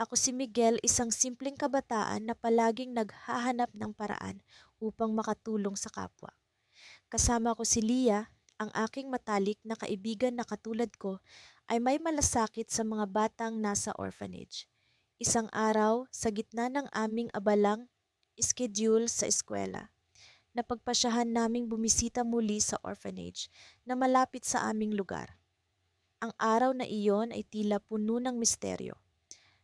Ako si Miguel, isang simpleng kabataan na palaging naghahanap ng paraan upang makatulong sa kapwa. Kasama ko si Lia, ang aking matalik na kaibigan na katulad ko ay may malasakit sa mga batang nasa orphanage. Isang araw, sa gitna ng aming abalang schedule sa eskwela, napagpasyahan naming bumisita muli sa orphanage na malapit sa aming lugar. Ang araw na iyon ay tila puno ng misteryo.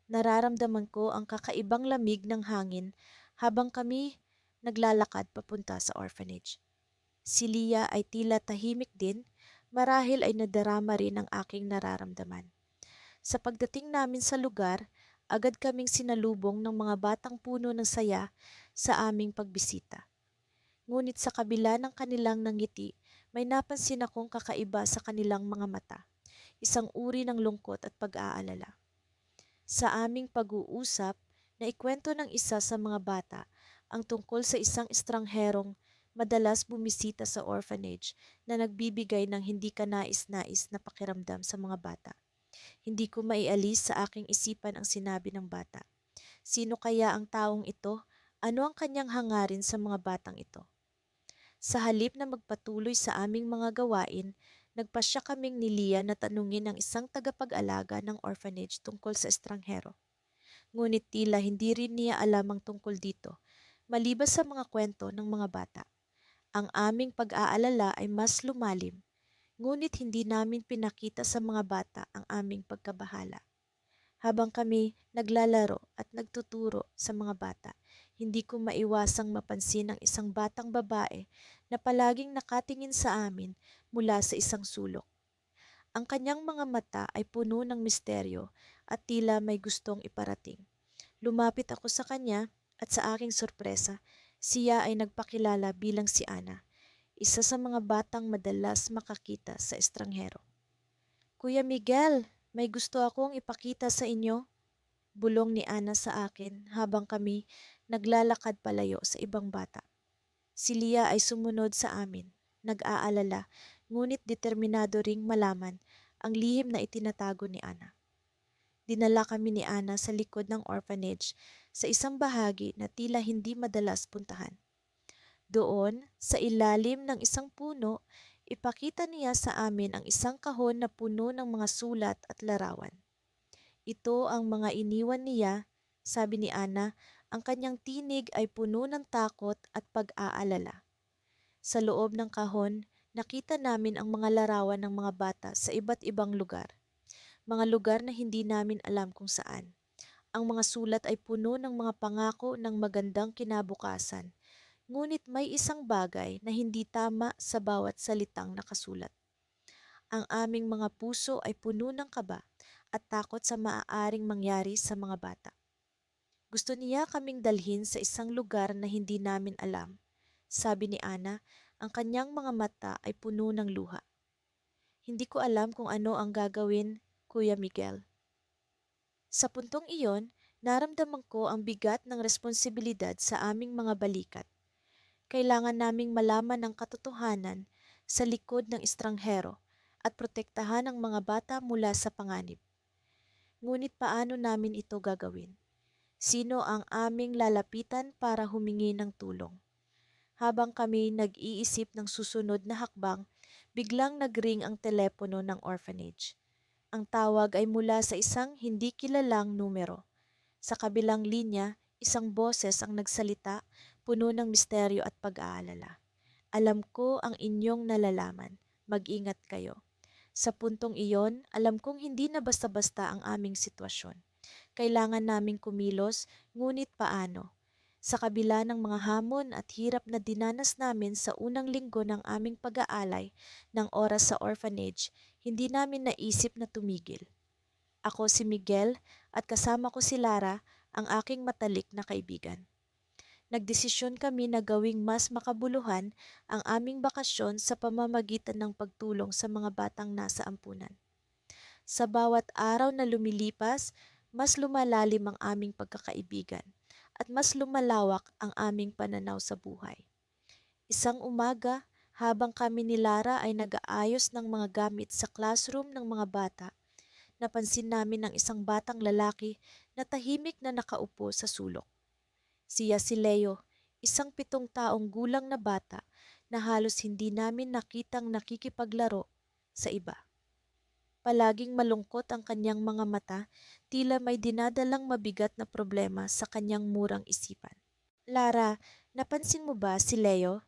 Nararamdaman ko ang kakaibang lamig ng hangin habang kami naglalakad papunta sa orphanage. Si Lia ay tila tahimik din, marahil ay nadarama rin ang aking nararamdaman. Sa pagdating namin sa lugar, agad kaming sinalubong ng mga batang puno ng saya sa aming pagbisita. Ngunit sa kabila ng kanilang nangiti, may napansin akong kakaiba sa kanilang mga mata, isang uri ng lungkot at pag-aalala. Sa aming pag-uusap, naikwento ng isa sa mga bata ang tungkol sa isang estrangherong madalas bumisita sa orphanage na nagbibigay ng hindi kanais-nais na pakiramdam sa mga bata. Hindi ko maialis sa aking isipan ang sinabi ng bata. Sino kaya ang taong ito? Ano ang kanyang hangarin sa mga batang ito? Sa halip na magpatuloy sa aming mga gawain, nagpasya kaming ni Lia na tanungin ang isang tagapag-alaga ng orphanage tungkol sa estranghero. Ngunit tila hindi rin niya alam ang tungkol dito, maliban sa mga kwento ng mga bata. Ang aming pag-aalala ay mas lumalim, ngunit hindi namin pinakita sa mga bata ang aming pagkabahala. Habang kami naglalaro at nagtuturo sa mga bata, hindi ko maiwasang mapansin ang isang batang babae na palaging nakatingin sa amin mula sa isang sulok. Ang kanyang mga mata ay puno ng misteryo at tila may gustong iparating. Lumapit ako sa kanya at sa aking sorpresa, siya ay nagpakilala bilang si Ana, isa sa mga batang madalas makakita sa estranghero. Kuya Miguel, may gusto akong ipakita sa inyo, bulong ni Ana sa akin habang kami naglalakad palayo sa ibang bata. Si Lia ay sumunod sa amin, nag-aalala, ngunit determinado ring malaman ang lihim na itinatago ni Ana. Dinala kami ni Ana sa likod ng orphanage sa isang bahagi na tila hindi madalas puntahan. Doon, sa ilalim ng isang puno, ipakita niya sa amin ang isang kahon na puno ng mga sulat at larawan. Ito ang mga iniwan niya, sabi ni Ana, ang kanyang tinig ay puno ng takot at pag-aalala. Sa loob ng kahon, nakita namin ang mga larawan ng mga bata sa iba't ibang lugar. Mga lugar na hindi namin alam kung saan. Ang mga sulat ay puno ng mga pangako ng magandang kinabukasan. Ngunit may isang bagay na hindi tama sa bawat salitang nakasulat. Ang aming mga puso ay puno ng kaba at takot sa maaaring mangyari sa mga bata. Gusto niya kaming dalhin sa isang lugar na hindi namin alam. Sabi ni Ana, ang kanyang mga mata ay puno ng luha. Hindi ko alam kung ano ang gagawin, Kuya Miguel. Sa puntong iyon, naramdaman ko ang bigat ng responsibilidad sa aming mga balikat. Kailangan naming malaman ang katotohanan sa likod ng estranghero at protektahan ang mga bata mula sa panganib. Ngunit paano namin ito gagawin? Sino ang aming lalapitan para humingi ng tulong? Habang kami nag-iisip ng susunod na hakbang, biglang nagring ang telepono ng orphanage. Ang tawag ay mula sa isang hindi kilalang numero. Sa kabilang linya, isang boses ang nagsalita, puno ng misteryo at pag-aalala. Alam ko ang inyong nalalaman. Mag-ingat kayo. Sa puntong iyon, alam kong hindi na basta-basta ang aming sitwasyon. Kailangan naming kumilos, ngunit paano? Sa kabila ng mga hamon at hirap na dinanas namin sa unang linggo ng aming pag-aalay ng oras sa orphanage, hindi namin naisip na tumigil. Ako si Miguel at kasama ko si Lara, ang aking matalik na kaibigan. Nagdesisyon kami na gawing mas makabuluhan ang aming bakasyon sa pamamagitan ng pagtulong sa mga batang nasa ampunan. Sa bawat araw na lumilipas, mas lumalalim ang aming pagkakaibigan at mas lumalawak ang aming pananaw sa buhay. Isang umaga, habang kami ni Lara ay nag-aayos ng mga gamit sa classroom ng mga bata, napansin namin ang isang batang lalaki na tahimik na nakaupo sa sulok. Siya si Leo, isang 7 taong gulang na bata na halos hindi namin nakitang nakikipaglaro sa iba. Palaging malungkot ang kanyang mga mata, tila may dinadalang mabigat na problema sa kanyang murang isipan. Lara, napansin mo ba si Leo?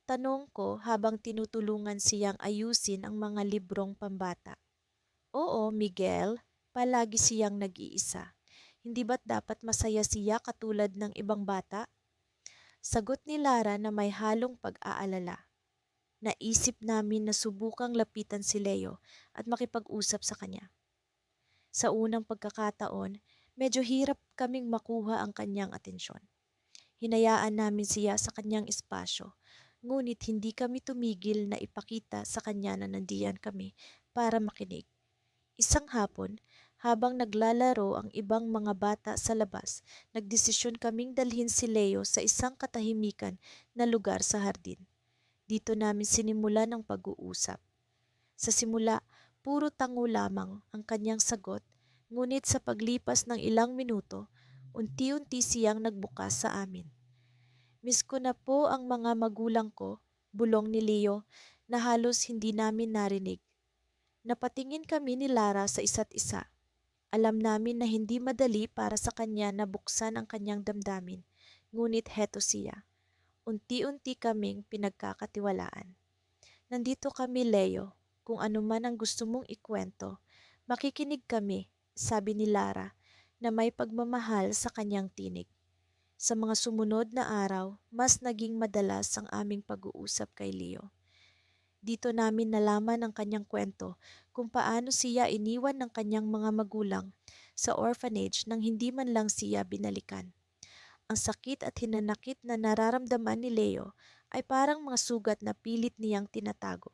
Tanong ko habang tinutulungan siyang ayusin ang mga librong pambata. Oo, Miguel, palagi siyang nag-iisa. Hindi ba't dapat masaya siya katulad ng ibang bata? Sagot ni Lara na may halong pag-aalala. Naisip namin na subukang lapitan si Leo at makipag-usap sa kanya. Sa unang pagkakataon, medyo hirap kaming makuha ang kanyang atensyon. Hinayaan namin siya sa kanyang espasyo, ngunit hindi kami tumigil na ipakita sa kanya na nandiyan kami para makinig. Isang hapon, habang naglalaro ang ibang mga bata sa labas, nagdesisyon kaming dalhin si Leo sa isang katahimikan na lugar sa hardin. Dito namin sinimulan ang pag-uusap. Sa simula, puro tango lamang ang kanyang sagot, ngunit sa paglipas ng ilang minuto, unti-unti siyang nagbukas sa amin. Miss ko na po ang mga magulang ko, bulong ni Leo na halos hindi namin narinig. Napatingin kami ni Lara sa isa't isa. Alam namin na hindi madali para sa kanya na buksan ang kanyang damdamin, ngunit heto siya. Unti-unti kaming pinagkakatiwalaan. Nandito kami, Leo. Kung ano man ang gusto mong ikwento, makikinig kami, sabi ni Lara na may pagmamahal sa kanyang tinig. Sa mga sumunod na araw, mas naging madalas ang aming pag-uusap kay Leo. Dito namin nalaman ang kanyang kwento kung paano siya iniwan ng kanyang mga magulang sa orphanage nang hindi man lang siya binalikan. Ang sakit at hinanakit na nararamdaman ni Leo ay parang mga sugat na pilit niyang tinatago.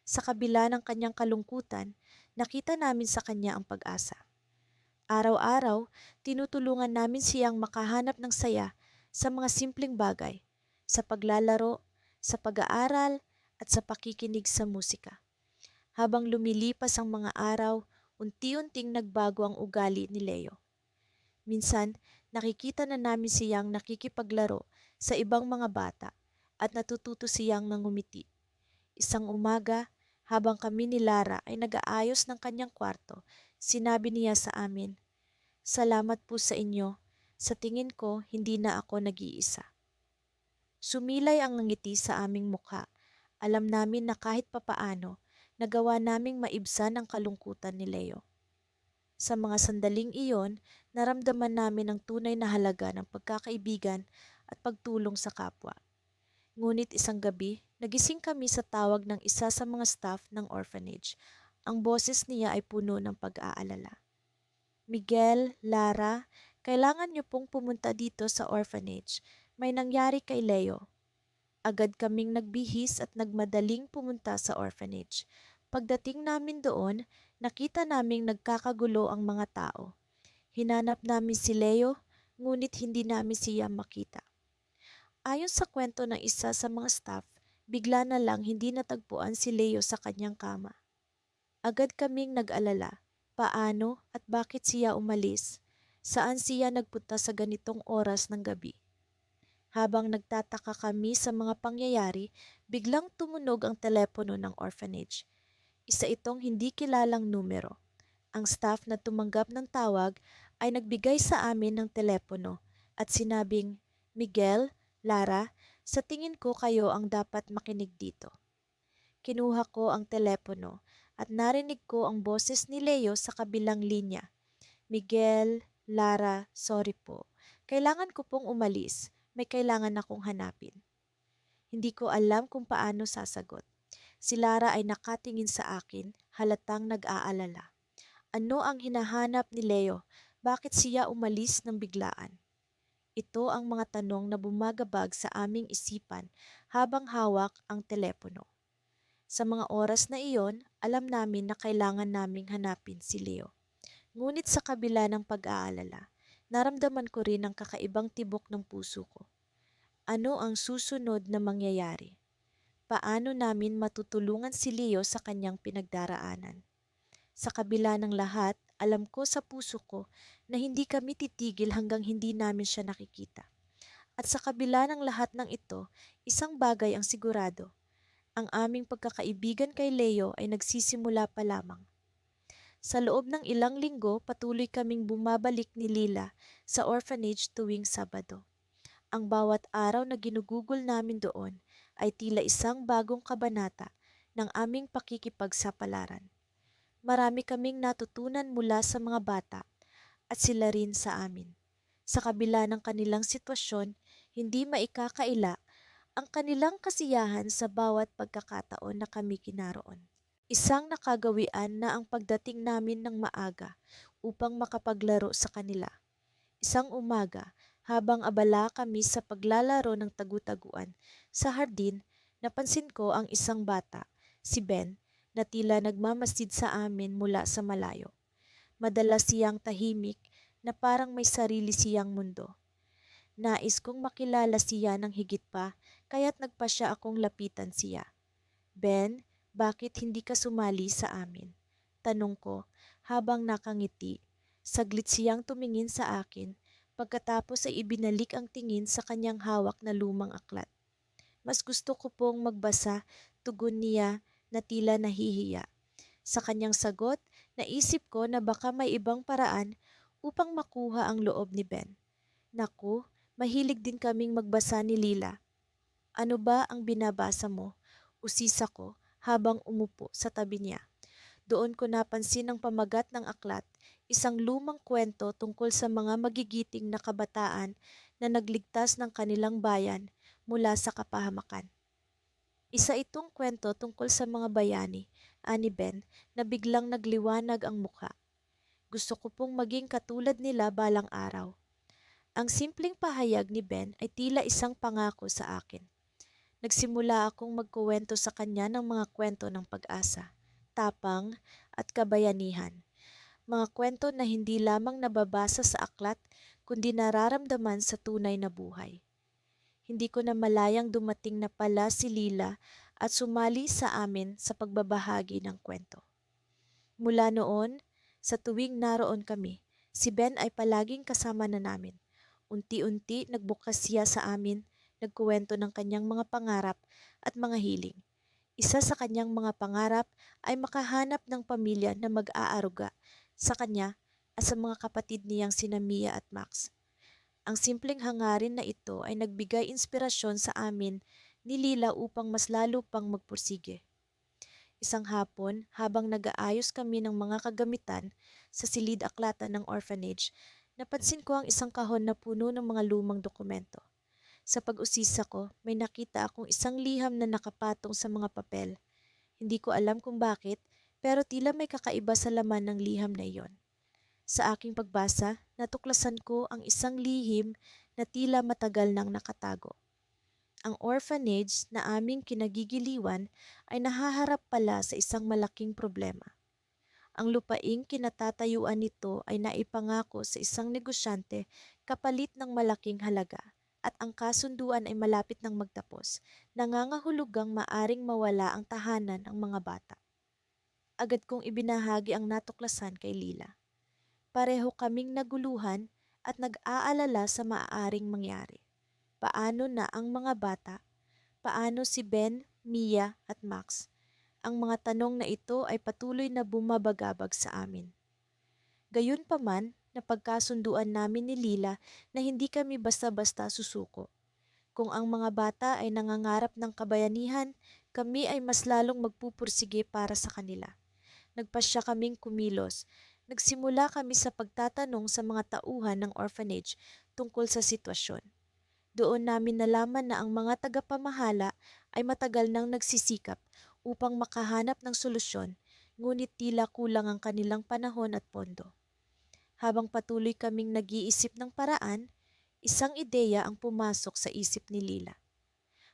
Sa kabila ng kanyang kalungkutan, nakita namin sa kanya ang pag-asa. Araw-araw, tinutulungan namin siyang makahanap ng saya sa mga simpleng bagay, sa paglalaro, sa pag-aaral, at sa pakikinig sa musika. Habang lumilipas ang mga araw, unti-unting nagbago ang ugali ni Leo. Minsan, nakikita na namin siyang nakikipaglaro sa ibang mga bata at natututo siyang nangumiti. Isang umaga, habang kami ni Lara ay nag-aayos ng kanyang kwarto, sinabi niya sa amin, "Salamat po sa inyo. Sa tingin ko, hindi na ako nag-iisa." Sumilay ang ngiti sa aming mukha. Alam namin na kahit papaano, nagawa naming maibsan ang kalungkutan ni Leo. Sa mga sandaling iyon, naramdaman namin ang tunay na halaga ng pagkakaibigan at pagtulong sa kapwa. Ngunit isang gabi, nagising kami sa tawag ng isa sa mga staff ng orphanage. Ang boses niya ay puno ng pag-aalala. "Miguel, Lara, kailangan niyo pong pumunta dito sa orphanage. May nangyari kay Leo." Agad kaming nagbihis at nagmadaling pumunta sa orphanage. Pagdating namin doon, nakita naming nagkakagulo ang mga tao. Hinanap namin si Leo, ngunit hindi namin siya makita. Ayon sa kwento ng isa sa mga staff, bigla na lang hindi natagpuan si Leo sa kanyang kama. Agad kaming nag-alala. Paano at bakit siya umalis? Saan siya nagpunta sa ganitong oras ng gabi? Habang nagtataka kami sa mga pangyayari, biglang tumunog ang telepono ng orphanage. Isa itong hindi kilalang numero. Ang staff na tumanggap ng tawag ay nagbigay sa amin ng telepono at sinabing, "Miguel, Lara, sa tingin ko kayo ang dapat makinig dito." Kinuha ko ang telepono at narinig ko ang boses ni Leo sa kabilang linya. "Miguel, Lara, sorry po. Kailangan ko pong umalis. May kailangan akong hanapin." Hindi ko alam kung paano sasagot. Si Lara ay nakatingin sa akin, halatang nag-aalala. Ano ang hinahanap ni Leo? Bakit siya umalis ng biglaan? Ito ang mga tanong na bumagabag sa aming isipan habang hawak ang telepono. Sa mga oras na iyon, alam namin na kailangan naming hanapin si Leo. Ngunit sa kabila ng pag-aalala, naramdaman ko rin ang kakaibang tibok ng puso ko. Ano ang susunod na mangyayari? Paano namin matutulungan si Leo sa kanyang pinagdaraanan? Sa kabila ng lahat, alam ko sa puso ko na hindi kami titigil hanggang hindi namin siya nakikita. At sa kabila ng lahat ng ito, isang bagay ang sigurado. Ang aming pagkakaibigan kay Leo ay nagsisimula pa lamang. Sa loob ng ilang linggo, patuloy kaming bumabalik ni Lila sa orphanage tuwing Sabado. Ang bawat araw na ginugugol namin doon ay tila isang bagong kabanata ng aming pakikipagsapalaran. Marami kaming natutunan mula sa mga bata at sila rin sa amin. Sa kabila ng kanilang sitwasyon, hindi maikakaila ang kanilang kasiyahan sa bawat pagkakataon na kami kinaroon. Isang nakagawian na ang pagdating namin ng maaga upang makapaglaro sa kanila. Isang umaga, habang abala kami sa paglalaro ng tagu-taguan sa hardin, napansin ko ang isang bata, si Ben, na tila nagmamasid sa amin mula sa malayo. Madalas siyang tahimik na parang may sarili siyang mundo. Nais kong makilala siya ng higit pa, kaya't nagpasya akong lapitan siya. Ben, bakit hindi ka sumali sa amin? Tanong ko habang nakangiti. Saglit siyang tumingin sa akin, pagkatapos ay ibinalik ang tingin sa kanyang hawak na lumang aklat. Mas gusto ko pong magbasa, tugon niya na tila nahihiya. Sa kanyang sagot, naisip ko na baka may ibang paraan upang makuha ang loob ni Ben. Naku, mahilig din kaming magbasa ni Lila. Ano ba ang binabasa mo? Usisa ko habang umupo sa tabi niya. Doon ko napansin ang pamagat ng aklat, isang lumang kwento tungkol sa mga magigiting na kabataan na nagligtas ng kanilang bayan mula sa kapahamakan. Isa itong kwento tungkol sa mga bayani, ani Ben, na biglang nagliwanag ang mukha. Gusto ko pong maging katulad nila balang araw. Ang simpleng pahayag ni Ben ay tila isang pangako sa akin. Nagsimula akong magkuwento sa kanya ng mga kwento ng pag-asa, tapang at kabayanihan. Mga kwento na hindi lamang nababasa sa aklat kundi nararamdaman sa tunay na buhay. Hindi ko na malayang dumating na pala si Lila at sumali sa amin sa pagbabahagi ng kwento. Mula noon, sa tuwing naroon kami, si Ben ay palaging kasama na namin. Unti-unti nagbukas siya sa amin, nagkuwento ng kanyang mga pangarap at mga hiling. Isa sa kanyang mga pangarap ay makahanap ng pamilya na mag-aaruga sa kanya at sa mga kapatid niyang sina Mia at Max. Ang simpleng hangarin na ito ay nagbigay inspirasyon sa amin ni Lila upang mas lalo pang magpursige. Isang hapon, habang nag-aayos kami ng mga kagamitan sa silid-aklatan ng orphanage, napansin ko ang isang kahon na puno ng mga lumang dokumento. Sa pag-usisa ko, may nakita akong isang liham na nakapatong sa mga papel. Hindi ko alam kung bakit, pero tila may kakaiba sa laman ng liham na iyon. Sa aking pagbasa, natuklasan ko ang isang lihim na tila matagal nang nakatago. Ang orphanage na aming kinagigiliwan ay nahaharap pala sa isang malaking problema. Ang lupaing kinatatayuan nito ay naipangako sa isang negosyante kapalit ng malaking halaga at ang kasunduan ay malapit ng magtapos, nangangahulugang maaring mawala ang tahanan ng mga bata. Agad kong ibinahagi ang natuklasan kay Lila. Pareho kaming naguluhan at nag-aalala sa maaaring mangyari. Paano na ang mga bata? Paano si Ben, Mia at Max? Ang mga tanong na ito ay patuloy na bumabagabag sa amin. Gayunpaman, napagkasunduan namin ni Lila na hindi kami basta-basta susuko. Kung ang mga bata ay nangangarap ng kabayanihan, kami ay mas lalong magpupursige para sa kanila. Nagpasya kaming kumilos. Nagsimula kami sa pagtatanong sa mga tauhan ng orphanage tungkol sa sitwasyon. Doon namin nalaman na ang mga tagapamahala ay matagal nang nagsisikap upang makahanap ng solusyon, ngunit tila kulang ang kanilang panahon at pondo. Habang patuloy kaming nag-iisip ng paraan, isang ideya ang pumasok sa isip ni Lila.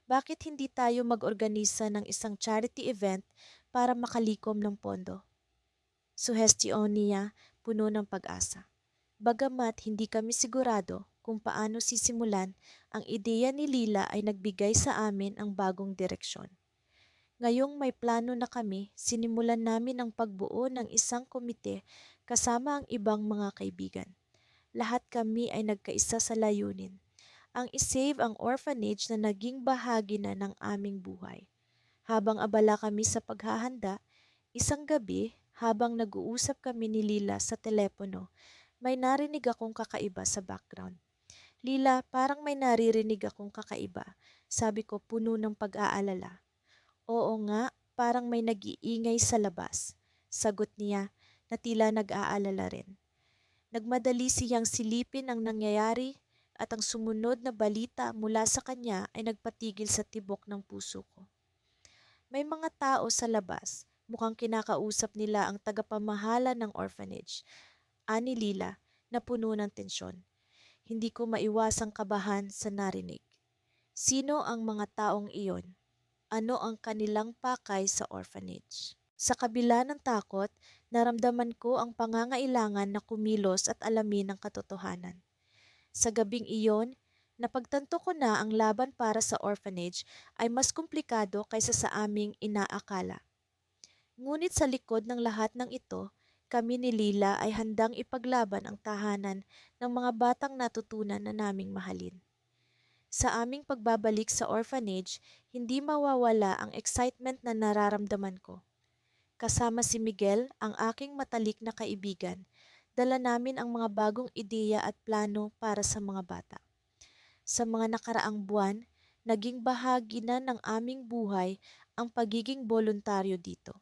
Bakit hindi tayo mag-organisa ng isang charity event para makalikom ng pondo? Suhestyon niya, puno ng pag-asa. Bagamat hindi kami sigurado kung paano sisimulan, ang ideya ni Lila ay nagbigay sa amin ang bagong direksyon. Ngayong may plano na kami, sinimulan namin ang pagbuo ng isang komite kasama ang ibang mga kaibigan. Lahat kami ay nagkaisa sa layunin, ang isave ang orphanage na naging bahagi na ng aming buhay. Habang abala kami sa paghahanda, isang gabi habang nag-uusap kami ni Lila sa telepono, may narinig akong kakaiba sa background. Lila, parang may naririnig akong kakaiba. Sabi ko puno ng pag-aalala. Oo nga, parang may nag-iingay sa labas. Sagot niya na tila nag-aalala rin. Nagmadali siyang silipin ang nangyayari at ang sumunod na balita mula sa kanya ay nagpatigil sa tibok ng puso ko. May mga tao sa labas, mukhang kinakausap nila ang tagapamahala ng orphanage. Ani Lila, na puno ng tensyon. Hindi ko maiwasang kabahan sa narinig. Sino ang mga taong iyon? Ano ang kanilang pakay sa orphanage? Sa kabila ng takot, naramdaman ko ang pangangailangan na kumilos at alamin ang katotohanan. Sa gabing iyon, napagtanto ko na ang laban para sa orphanage ay mas komplikado kaysa sa aming inaakala. Ngunit sa likod ng lahat ng ito, kami ni Lila ay handang ipaglaban ang tahanan ng mga batang natutunan na naming mahalin. Sa aming pagbabalik sa orphanage, hindi mawawala ang excitement na nararamdaman ko. Kasama si Miguel, ang aking matalik na kaibigan, dala namin ang mga bagong ideya at plano para sa mga bata. Sa mga nakaraang buwan, naging bahagi na ng aming buhay ang pagiging voluntaryo dito.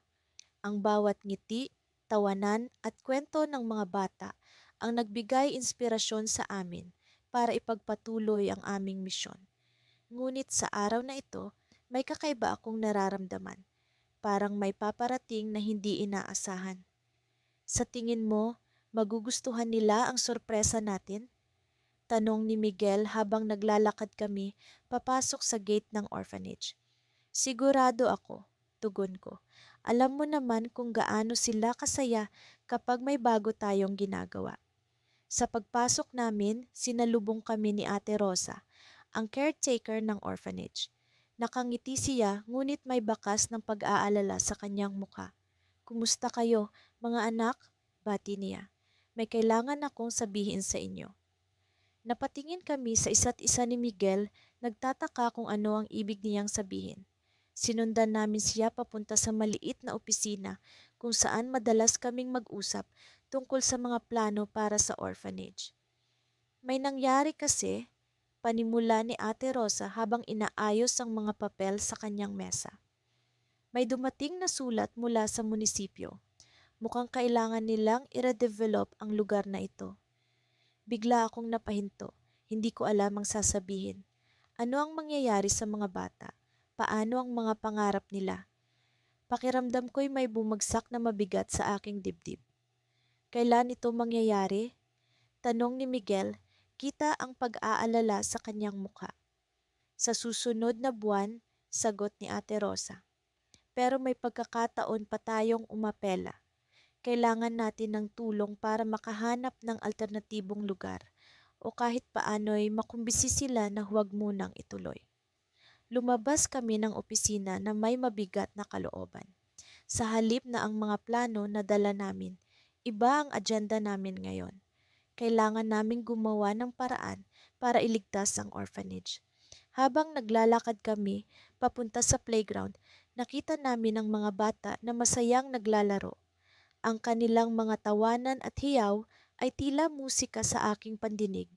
Ang bawat ngiti, tawanan at kwento ng mga bata ang nagbigay inspirasyon sa amin para ipagpatuloy ang aming misyon. Ngunit sa araw na ito, may kakaiba akong nararamdaman. Parang may paparating na hindi inaasahan. Sa tingin mo, magugustuhan nila ang sorpresa natin? Tanong ni Miguel habang naglalakad kami papasok sa gate ng orphanage. Sigurado ako, tugon ko. Alam mo naman kung gaano sila kasaya kapag may bago tayong ginagawa. Sa pagpasok namin, sinalubong kami ni Ate Rosa, ang caretaker ng orphanage. Nakangiti siya ngunit may bakas ng pag-aalala sa kanyang muka. Kumusta kayo, mga anak? Bati niya. May kailangan akong sabihin sa inyo. Napatingin kami sa isa't isa ni Miguel, nagtataka kung ano ang ibig niyang sabihin. Sinundan namin siya papunta sa maliit na opisina kung saan madalas kaming mag-usap tungkol sa mga plano para sa orphanage. May nangyari kasi, panimula ni Ate Rosa habang inaayos ang mga papel sa kanyang mesa. May dumating na sulat mula sa munisipyo. Mukhang kailangan nilang i-redevelop ang lugar na ito. Bigla akong napahinto. Hindi ko alam ang sasabihin. Ano ang mangyayari sa mga bata? Paano ang mga pangarap nila? Pakiramdam ko'y may bumagsak na mabigat sa aking dibdib. Kailan ito mangyayari? Tanong ni Miguel, kita ang pag-aalala sa kanyang mukha. Sa susunod na buwan, sagot ni Ate Rosa. Pero may pagkakataon pa tayong umapela. Kailangan natin ng tulong para makahanap ng alternatibong lugar o kahit paano'y makumbisi sila na huwag munang ituloy. Lumabas kami ng opisina na may mabigat na kalooban. Sa halip na ang mga plano na dala namin, iba ang agenda namin ngayon. Kailangan naming gumawa ng paraan para iligtas ang orphanage. Habang naglalakad kami papunta sa playground, nakita namin ang mga bata na masayang naglalaro. Ang kanilang mga tawanan at hiyaw ay tila musika sa aking pandinig.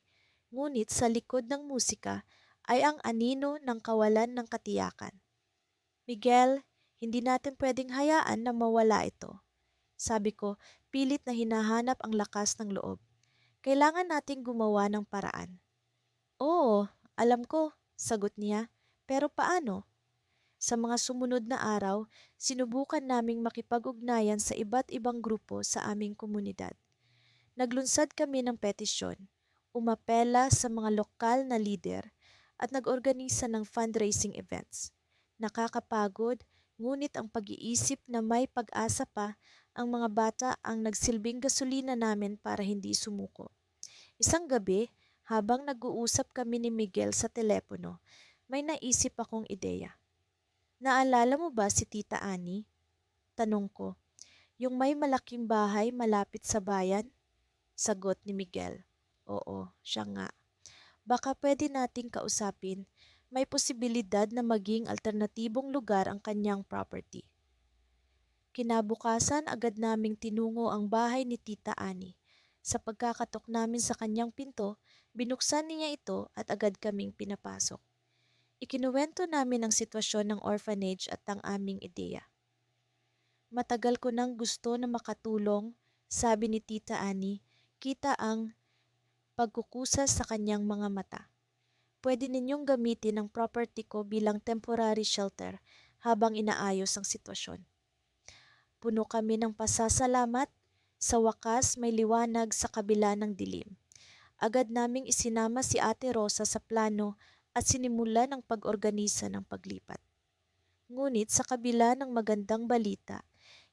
Ngunit sa likod ng musika ay ang anino ng kawalan ng katiyakan. Miguel, hindi natin pwedeng hayaan na mawala ito. Sabi ko, pilit na hinahanap ang lakas ng loob. Kailangan nating gumawa ng paraan. Oo, alam ko, sagot niya. Pero paano? Sa mga sumunod na araw, sinubukan naming makipag-ugnayan sa iba't ibang grupo sa aming komunidad. Naglunsad kami ng petisyon, umapela sa mga lokal na lider, at nag-organisa ng fundraising events. Nakakapagod, ngunit ang pag-iisip na may pag-asa pa ang mga bata ang nagsilbing gasolina namin para hindi sumuko. Isang gabi, habang nag-uusap kami ni Miguel sa telepono, may naisip akong ideya. Naalala mo ba si Tita Annie? Tanong ko. Yung may malaking bahay malapit sa bayan? Sagot ni Miguel. Oo, siya nga. Baka pwede nating kausapin. May posibilidad na maging alternatibong lugar ang kanyang property. Kinabukasan agad naming tinungo ang bahay ni Tita Annie. Sa pagkakatok namin sa kanyang pinto, binuksan niya ito at agad kaming pinapasok. Ikinuwento namin ang sitwasyon ng orphanage at ang aming ideya. Matagal ko nang gusto na makatulong, sabi ni Tita Annie, kita ang pagkukusas sa kanyang mga mata. Pwede ninyong gamitin ang property ko bilang temporary shelter habang inaayos ang sitwasyon. Puno kami ng pasasalamat, sa wakas may liwanag sa kabila ng dilim. Agad naming isinama si Ate Rosa sa plano at sinimulan ang pag-organisa ng paglipat. Ngunit sa kabila ng magandang balita,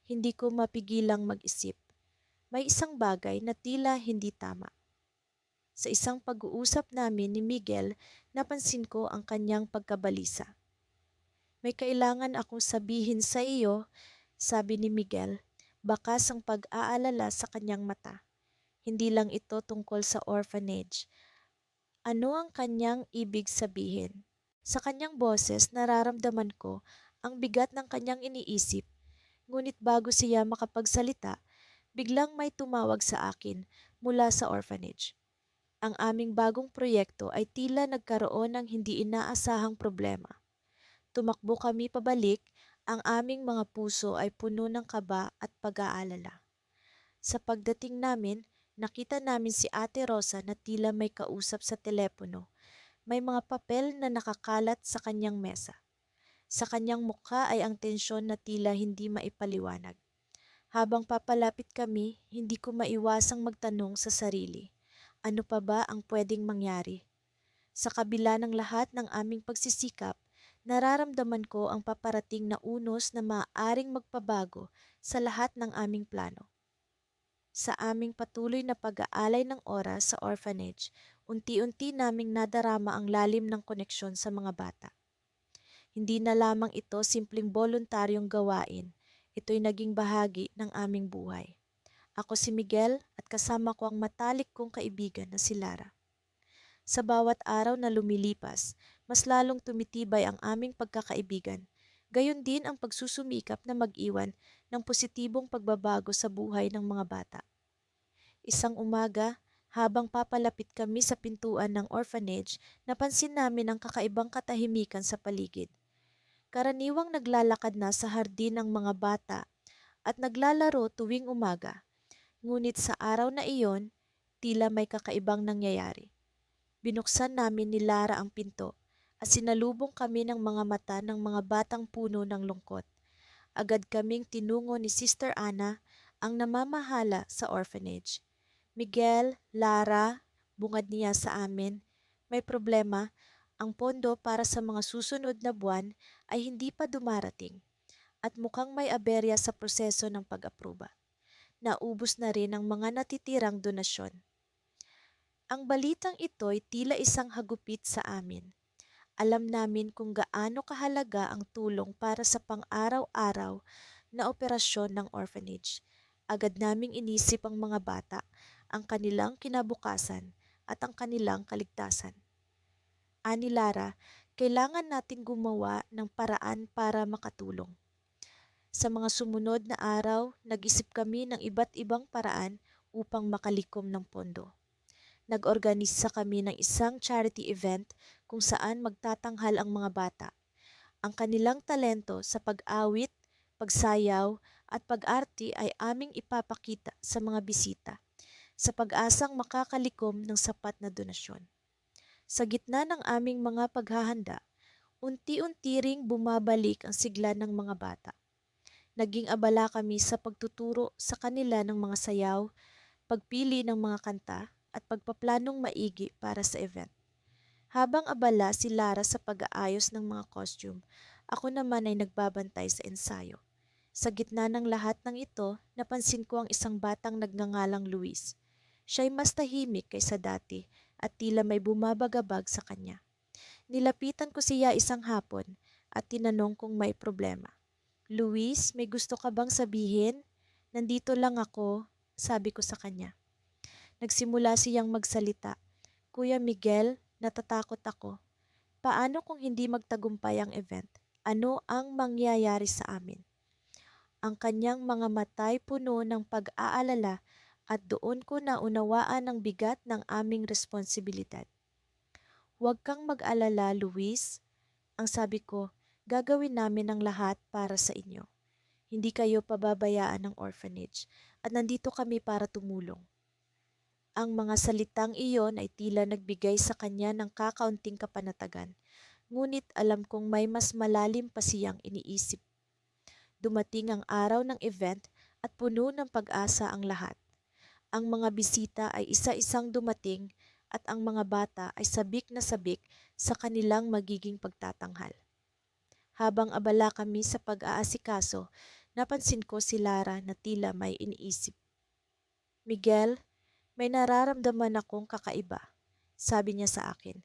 hindi ko mapigilang mag-isip. May isang bagay na tila hindi tama. Sa isang pag-uusap namin ni Miguel, napansin ko ang kanyang pagkabalisa. May kailangan akong sabihin sa iyo, sabi ni Miguel, bakas ang pag-aalala sa kanyang mata. Hindi lang ito tungkol sa orphanage. Ano ang kanyang ibig sabihin? Sa kanyang boses, nararamdaman ko ang bigat ng kanyang iniisip. Ngunit bago siya makapagsalita, biglang may tumawag sa akin mula sa orphanage. Ang aming bagong proyekto ay tila nagkaroon ng hindi inaasahang problema. Tumakbo kami pabalik, ang aming mga puso ay puno ng kaba at pag-aalala. Sa pagdating namin, nakita namin si Ate Rosa na tila may kausap sa telepono. May mga papel na nakakalat sa kanyang mesa. Sa kanyang mukha ay ang tensyon na tila hindi maipaliwanag. Habang papalapit kami, hindi ko maiwasang magtanong sa sarili. Ano pa ba ang pwedeng mangyari? Sa kabila ng lahat ng aming pagsisikap, nararamdaman ko ang paparating na unos na maaaring magpabago sa lahat ng aming plano. Sa aming patuloy na pag-aalay ng oras sa orphanage, unti-unti naming nadarama ang lalim ng koneksyon sa mga bata. Hindi na lamang ito simpleng voluntaryong gawain, ito'y naging bahagi ng aming buhay. Ako si Miguel at kasama ko ang matalik kong kaibigan na si Lara. Sa bawat araw na lumilipas, mas lalong tumitibay ang aming pagkakaibigan. Gayon din ang pagsusumikap na mag-iwan ng positibong pagbabago sa buhay ng mga bata. Isang umaga, habang papalapit kami sa pintuan ng orphanage, napansin namin ang kakaibang katahimikan sa paligid. Karaniwang naglalakad na sa hardin ang mga bata at naglalaro tuwing umaga. Ngunit sa araw na iyon, tila may kakaibang nangyayari. Binuksan namin ni Lara ang pinto at sinalubong kami ng mga mata ng mga batang puno ng lungkot. Agad kaming tinungo ni Sister Anna, ang namamahala sa orphanage. Miguel, Lara, bungad niya sa amin, may problema. Ang pondo para sa mga susunod na buwan ay hindi pa dumarating at mukhang may aberya sa proseso ng pag-aproba. Naubos na rin ang mga natitirang donasyon. Ang balitang ito'y tila isang hagupit sa amin. Alam namin kung gaano kahalaga ang tulong para sa pang-araw-araw na operasyon ng orphanage. Agad naming inisip ang mga bata, ang kanilang kinabukasan at ang kanilang kaligtasan. Ani Lara, kailangan nating gumawa ng paraan para makatulong. Sa mga sumunod na araw, nag-isip kami ng iba't ibang paraan upang makalikom ng pondo. Nag-organisa kami ng isang charity event kung saan magtatanghal ang mga bata. Ang kanilang talento sa pag-awit, pagsayaw at pag-arte ay aming ipapakita sa mga bisita sa pag-asang makakalikom ng sapat na donasyon. Sa gitna ng aming mga paghahanda, unti-unti ring bumabalik ang sigla ng mga bata. Naging abala kami sa pagtuturo sa kanila ng mga sayaw, pagpili ng mga kanta at pagpaplanong maigi para sa event. Habang abala si Lara sa pag-aayos ng mga costume, ako naman ay nagbabantay sa ensayo. Sa gitna ng lahat ng ito, napansin ko ang isang batang nagngangalang Luis. Siya'y mas tahimik kaysa dati at tila may bumabagabag sa kanya. Nilapitan ko siya isang hapon at tinanong kung may problema. Luis, may gusto ka bang sabihin? Nandito lang ako, sabi ko sa kanya. Nagsimula siyang magsalita. Kuya Miguel, natatakot ako. Paano kung hindi magtagumpay ang event? Ano ang mangyayari sa amin? Ang kanyang mga mata'y puno ng pag-aalala at doon ko naunawaan ang bigat ng aming responsibilidad. Huwag kang mag-alala, Luis. Ang sabi ko, gagawin namin ang lahat para sa inyo. Hindi kayo pababayaan ng orphanage at nandito kami para tumulong. Ang mga salitang iyon ay tila nagbigay sa kanya ng kakaunting kapanatagan, ngunit alam kong may mas malalim pa siyang iniisip. Dumating ang araw ng event at puno ng pag-asa ang lahat. Ang mga bisita ay isa-isang dumating at ang mga bata ay sabik na sabik sa kanilang magiging pagtatanghal. Habang abala kami sa pag-aasikaso, napansin ko si Lara na tila may iniisip. Miguel, may nararamdaman akong kakaiba, sabi niya sa akin.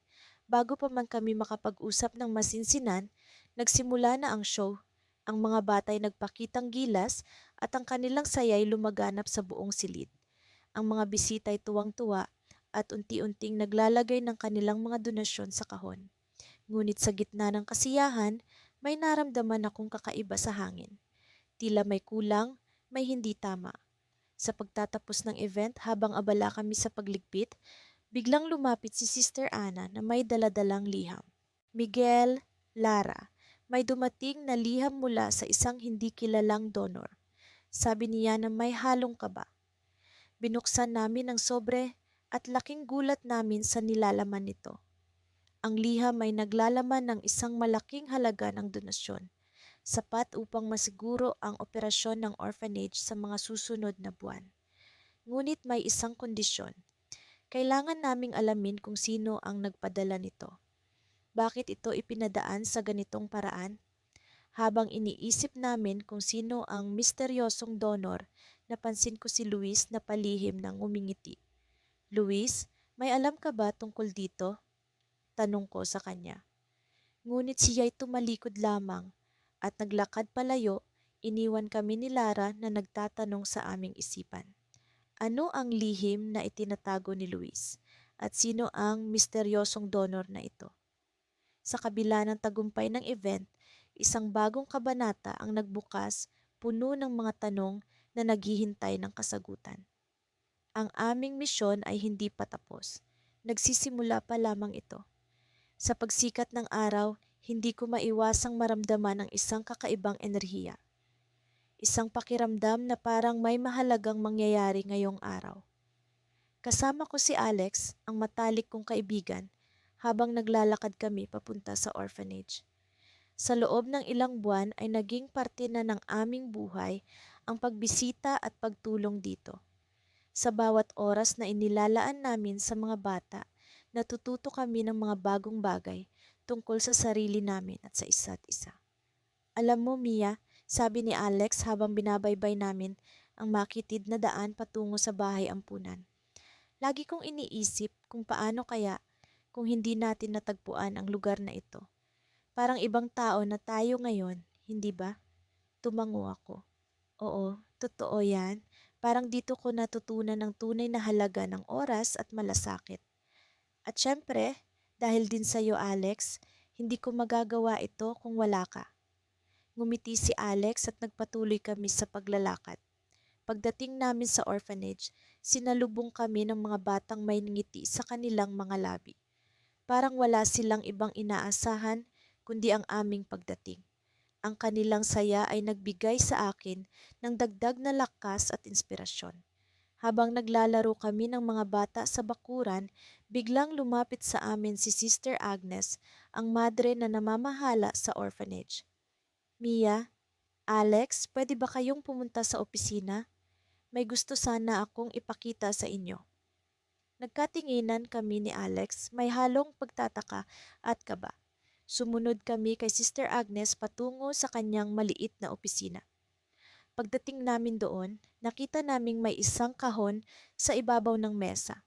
Bago pa man kami makapag-usap ng masinsinan, nagsimula na ang show. Ang mga batay nagpakitang gilas at ang kanilang sayay lumaganap sa buong silid. Ang mga bisita ay tuwang-tuwa at unti-unting naglalagay ng kanilang mga donasyon sa kahon. Ngunit sa gitna ng kasiyahan, may naramdaman akong kakaiba sa hangin. Tila may kulang, may hindi tama. Sa pagtatapos ng event habang abala kami sa pagligpit, biglang lumapit si Sister Anna na may daladalang liham. Miguel, Lara, may dumating na liham mula sa isang hindi kilalang donor. Sabi niya na may halong kaba. Binuksan namin ang sobre at laking gulat namin sa nilalaman nito. Ang liham ay naglalaman ng isang malaking halaga ng donasyon, sapat upang masiguro ang operasyon ng orphanage sa mga susunod na buwan. Ngunit may isang kondisyon. Kailangan naming alamin kung sino ang nagpadala nito. Bakit ito ipinadaan sa ganitong paraan? Habang iniisip namin kung sino ang misteryosong donor, napansin ko si Luis na palihim ng ngumingiti. Luis, may alam ka ba tungkol dito? Tanong ko sa kanya. Ngunit siya'y tumalikod lamang at naglakad palayo, iniwan kami ni Lara na nagtatanong sa aming isipan. Ano ang lihim na itinatago ni Luis? At sino ang misteryosong donor na ito? Sa kabila ng tagumpay ng event, isang bagong kabanata ang nagbukas, puno ng mga tanong na naghihintay ng kasagutan. Ang aming misyon ay hindi pa tapos. Nagsisimula pa lamang ito. Sa pagsikat ng araw, hindi ko maiwasang maramdaman ang isang kakaibang enerhiya. Isang pakiramdam na parang may mahalagang mangyayari ngayong araw. Kasama ko si Alex, ang matalik kong kaibigan, habang naglalakad kami papunta sa orphanage. Sa loob ng ilang buwan ay naging parte na ng aming buhay ang pagbisita at pagtulong dito. Sa bawat oras na inilalaan namin sa mga bata, natututo kami ng mga bagong bagay tungkol sa sarili namin at sa isa't isa. Alam mo, Mia, sabi ni Alex habang binabaybay namin ang makitid na daan patungo sa bahay ampunan. Lagi kong iniisip kung paano kaya kung hindi natin natagpuan ang lugar na ito. Parang ibang tao na tayo ngayon, hindi ba? Tumango ako. Oo, totoo yan. Parang dito ko natutunan ng tunay na halaga ng oras at malasakit. At syempre, dahil din sa iyo Alex, hindi ko magagawa ito kung wala ka. Ngumiti si Alex at nagpatuloy kami sa paglalakad. Pagdating namin sa orphanage, sinalubong kami ng mga batang may ngiti sa kanilang mga labi. Parang wala silang ibang inaasahan kundi ang aming pagdating. Ang kanilang saya ay nagbigay sa akin ng dagdag na lakas at inspirasyon. Habang naglalaro kami ng mga bata sa bakuran, biglang lumapit sa amin si Sister Agnes, ang madre na namamahala sa orphanage. Mia, Alex, pwede ba kayong pumunta sa opisina? May gusto sana akong ipakita sa inyo. Nagkatinginan kami ni Alex, may halong pagtataka at kaba. Sumunod kami kay Sister Agnes patungo sa kanyang maliit na opisina. Pagdating namin doon, nakita naming may isang kahon sa ibabaw ng mesa.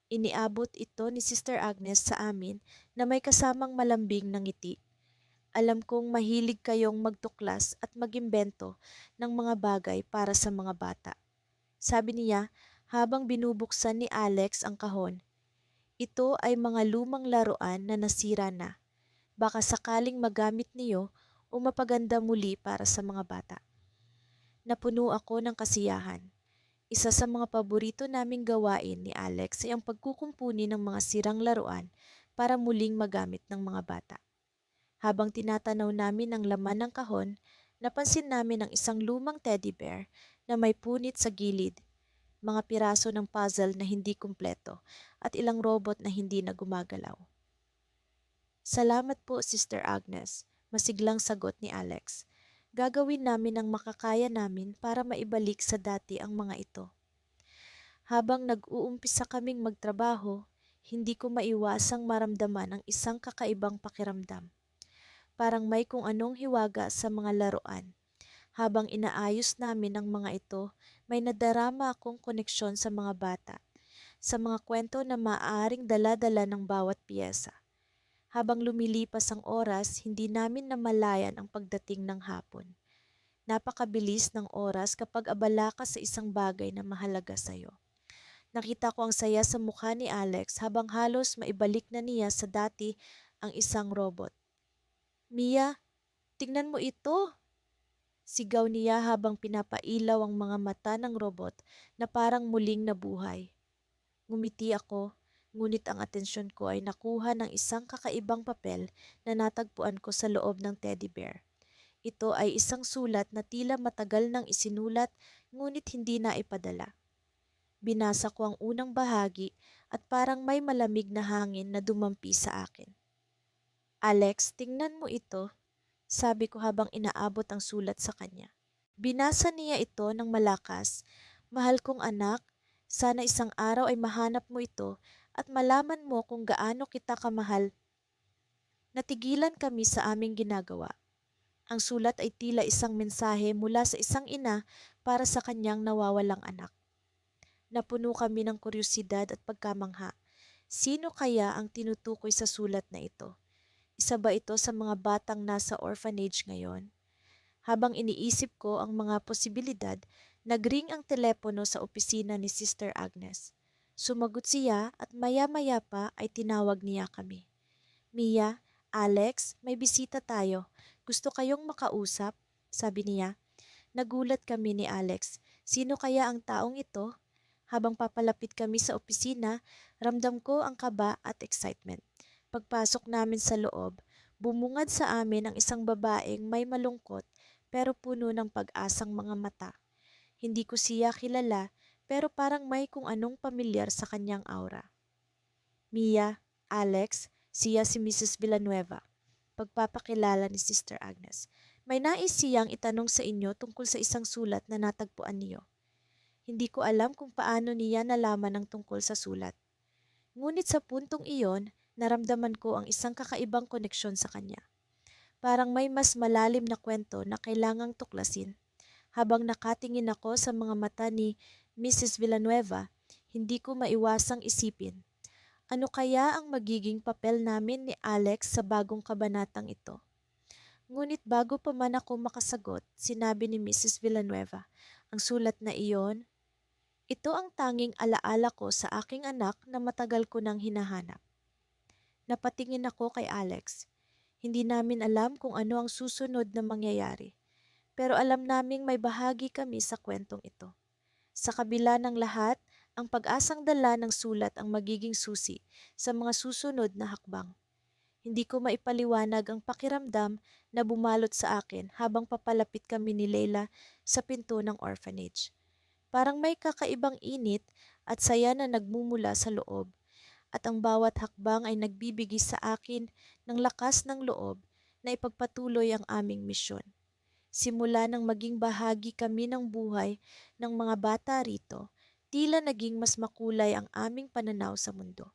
Iniabot ito ni Sister Agnes sa amin na may kasamang malambing na ngiti. Alam kong mahilig kayong magtuklas at magimbento ng mga bagay para sa mga bata. Sabi niya habang binubuksan ni Alex ang kahon. Ito ay mga lumang laruan na nasira na. Baka sakaling magamit niyo o mapaganda muli para sa mga bata. Napuno ako ng kasiyahan. Isa sa mga paborito naming gawain ni Alex ay ang pagkukumpuni ng mga sirang laruan para muling magamit ng mga bata. Habang tinatanaw namin ang laman ng kahon, napansin namin ang isang lumang teddy bear na may punit sa gilid, mga piraso ng puzzle na hindi kumpleto, at ilang robot na hindi na gumagalaw. Salamat po, Sister Agnes, masiglang sagot ni Alex. Gagawin namin ang makakaya namin para maibalik sa dati ang mga ito. Habang nag-uumpisa kaming magtrabaho, hindi ko maiwasang maramdaman ang isang kakaibang pakiramdam. Parang may kung anong hiwaga sa mga laruan. Habang inaayos namin ang mga ito, may nadarama akong koneksyon sa mga bata, sa mga kwento na maaaring dala-dala ng bawat piyesa. Habang lumilipas ang oras, hindi namin namalayan ang pagdating ng hapon. Napakabilis ng oras kapag abala ka sa isang bagay na mahalaga sa'yo. Nakita ko ang saya sa mukha ni Alex habang halos maibalik na niya sa dati ang isang robot. Mia, tingnan mo ito! Sigaw niya habang pinapailaw ang mga mata ng robot na parang muling nabuhay. Ngumiti ako, ngunit ang atensyon ko ay nakuha ng isang kakaibang papel na natagpuan ko sa loob ng teddy bear. Ito ay isang sulat na tila matagal nang isinulat ngunit hindi na ipadala. Binasa ko ang unang bahagi at parang may malamig na hangin na dumampi sa akin. Alex, tingnan mo ito, sabi ko habang inaabot ang sulat sa kanya. Binasa niya ito ng malakas. Mahal kong anak, sana isang araw ay mahanap mo ito at malaman mo kung gaano kita kamahal. Natigilan kami sa aming ginagawa. Ang sulat ay tila isang mensahe mula sa isang ina para sa kanyang nawawalang anak. Napuno kami ng kuryosidad at pagkamangha. Sino kaya ang tinutukoy sa sulat na ito? Isa ba ito sa mga batang nasa orphanage ngayon? Habang iniisip ko ang mga posibilidad, nagring ang telepono sa opisina ni Sister Agnes. Sumagot siya at maya-maya pa ay tinawag niya kami. Mia, Alex, may bisita tayo. Gusto kayong makausap? Sabi niya. Nagulat kami ni Alex. Sino kaya ang taong ito? Habang papalapit kami sa opisina, ramdam ko ang kaba at excitement. Pagpasok namin sa loob, bumungad sa amin ang isang babaeng may malungkot pero puno ng pag-asang mga mata. Hindi ko siya kilala pero parang may kung anong pamilyar sa kanyang aura. Mia, Alex, siya si Mrs. Villanueva. Pagpapakilala ni Sister Agnes. May nais siyang itanong sa inyo tungkol sa isang sulat na natagpuan niyo. Hindi ko alam kung paano niya nalaman ang tungkol sa sulat. Ngunit sa puntong iyon, naramdaman ko ang isang kakaibang koneksyon sa kanya. Parang may mas malalim na kwento na kailangang tuklasin. Habang nakatingin ako sa mga mata ni Mrs. Villanueva, hindi ko maiwasang isipin. Ano kaya ang magiging papel namin ni Alex sa bagong kabanatang ito? Ngunit bago pa man ako makasagot, sinabi ni Mrs. Villanueva, ang sulat na iyon, ito ang tanging alaala ko sa aking anak na matagal ko nang hinahanap. Napatingin ako kay Alex. Hindi namin alam kung ano ang susunod na mangyayari, pero alam naming may bahagi kami sa kwentong ito. Sa kabila ng lahat, ang pag-asang dala ng sulat ang magiging susi sa mga susunod na hakbang. Hindi ko maipaliwanag ang pakiramdam na bumalot sa akin habang papalapit kami ni Leila sa pinto ng orphanage. Parang may kakaibang init at saya na nagmumula sa loob at ang bawat hakbang ay nagbibigay sa akin ng lakas ng loob na ipagpatuloy ang aming misyon. Simula nang maging bahagi kami ng buhay ng mga bata rito, tila naging mas makulay ang aming pananaw sa mundo.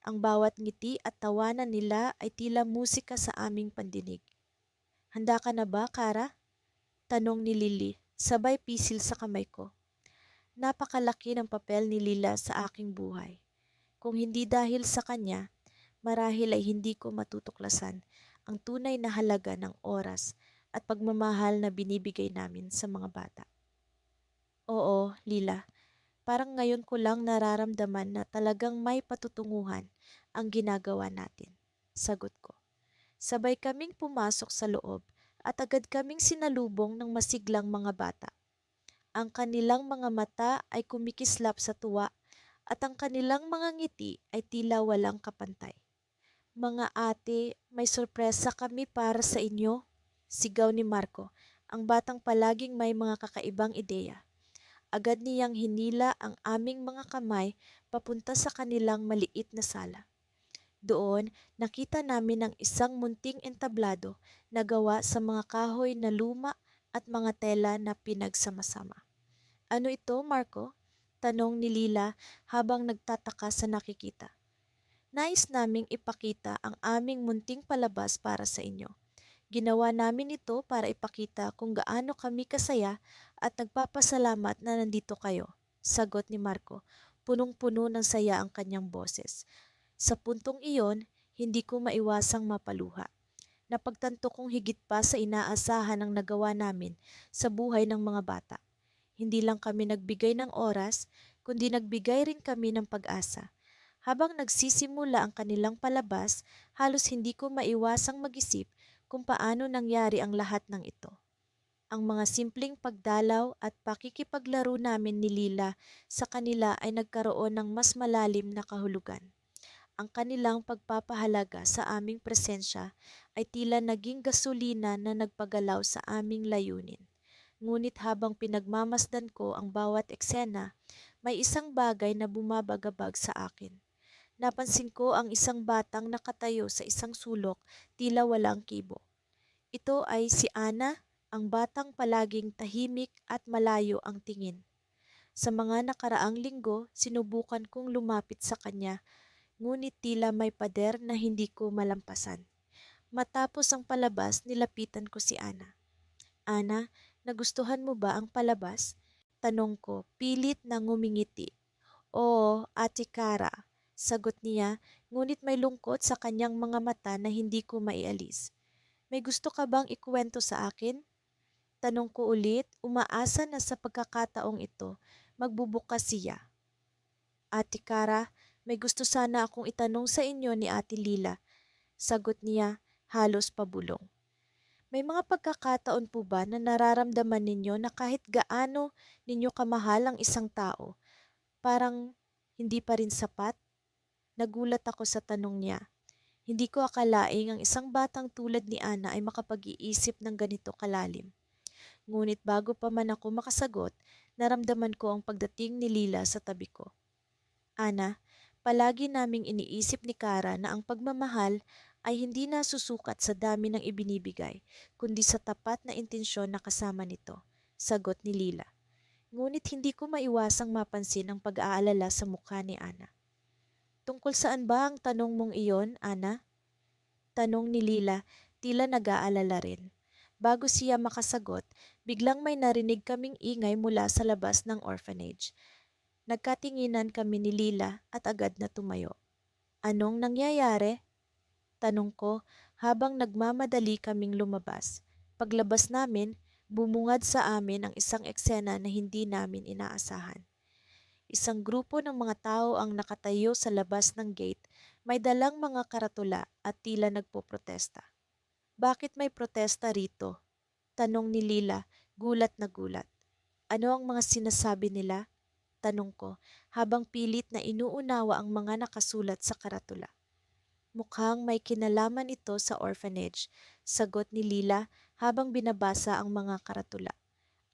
Ang bawat ngiti at tawanan nila ay tila musika sa aming pandinig. Handa ka na ba, Kara? Tanong ni Lily, sabay pisil sa kamay ko. Napakalaki ng papel ni Lila sa aking buhay. Kung hindi dahil sa kanya, marahil ay hindi ko matutuklasan ang tunay na halaga ng oras at pagmamahal na binibigay namin sa mga bata. Oo, Lila, parang ngayon ko lang nararamdaman na talagang may patutunguhan ang ginagawa natin. Sagot ko. Sabay kaming pumasok sa loob at agad kaming sinalubong ng masiglang mga bata. Ang kanilang mga mata ay kumikislap sa tuwa at ang kanilang mga ngiti ay tila walang kapantay. Mga ate, may sorpresa kami para sa inyo, sigaw ni Marco, ang batang palaging may mga kakaibang ideya. Agad niyang hinila ang aming mga kamay papunta sa kanilang maliit na sala. Doon, nakita namin ang isang munting entablado na gawa sa mga kahoy na luma at mga tela na pinagsama-sama. Ano ito, Marco? Tanong ni Lila habang nagtataka sa nakikita. Nais naming ipakita ang aming munting palabas para sa inyo. Ginawa namin ito para ipakita kung gaano kami kasaya at nagpapasalamat na nandito kayo, sagot ni Marco. Punong-puno ng saya ang kanyang boses. Sa puntong iyon, hindi ko maiwasang mapaluha. Napagtanto kong higit pa sa inaasahan ang nagawa namin sa buhay ng mga bata. Hindi lang kami nagbigay ng oras, kundi nagbigay rin kami ng pag-asa. Habang nagsisimula ang kanilang palabas, halos hindi ko maiwasang mag-isip kung paano nangyari ang lahat ng ito. Ang mga simpleng pagdalaw at pakikipaglaro namin ni Lila sa kanila ay nagkaroon ng mas malalim na kahulugan. Ang kanilang pagpapahalaga sa aming presensya ay tila naging gasolina na nagpagalaw sa aming layunin. Ngunit habang pinagmamasdan ko ang bawat eksena, may isang bagay na bumabagabag sa akin. Napansin ko ang isang batang nakatayo sa isang sulok, tila walang kibo. Ito ay si Ana, ang batang palaging tahimik at malayo ang tingin. Sa mga nakaraang linggo, sinubukan kong lumapit sa kanya, ngunit tila may pader na hindi ko malampasan. Matapos ang palabas, nilapitan ko si Ana. Ana, nagustuhan mo ba ang palabas? Tanong ko, pilit na ngumingiti. Oo, Ate Kara, sagot niya, ngunit may lungkot sa kanyang mga mata na hindi ko maialis. May gusto ka bang ikuwento sa akin? Tanong ko ulit, umaasa na sa pagkakataong ito, magbubukas siya. Ate Kara, may gusto sana akong itanong sa inyo ni Ate Lila. Sagot niya, halos pabulong. May mga pagkakataon po ba na nararamdaman ninyo na kahit gaano ninyo kamahal ang isang tao, parang hindi pa rin sapat? Nagulat ako sa tanong niya. Hindi ko akalaing ang isang batang tulad ni Ana ay makapag-iisip ng ganito kalalim. Ngunit bago pa man ako makasagot, naramdaman ko ang pagdating ni Lila sa tabi ko. Ana, palagi naming iniisip ni Kara na ang pagmamahal ay hindi nasusukat sa dami ng ibinibigay, kundi sa tapat na intensyon na kasama nito, sagot ni Lila. Ngunit hindi ko maiwasang mapansin ang pag-aalala sa mukha ni Ana. Tungkol saan ba ang tanong mong iyon, Ana? Tanong ni Lila, tila nag-aalala rin. Bago siya makasagot, biglang may narinig kaming ingay mula sa labas ng orphanage. Nagkatinginan kami ni Lila at agad na tumayo. Anong nangyayari? Tanong ko habang nagmamadali kaming lumabas. Paglabas namin, bumungad sa amin ang isang eksena na hindi namin inaasahan. Isang grupo ng mga tao ang nakatayo sa labas ng gate, may dalang mga karatula at tila nagpoprotesta. Bakit may protesta rito? Tanong ni Lila, gulat na gulat. Ano ang mga sinasabi nila? Tanong ko, habang pilit na inuunawa ang mga nakasulat sa karatula. Mukhang may kinalaman ito sa orphanage, sagot ni Lila habang binabasa ang mga karatula.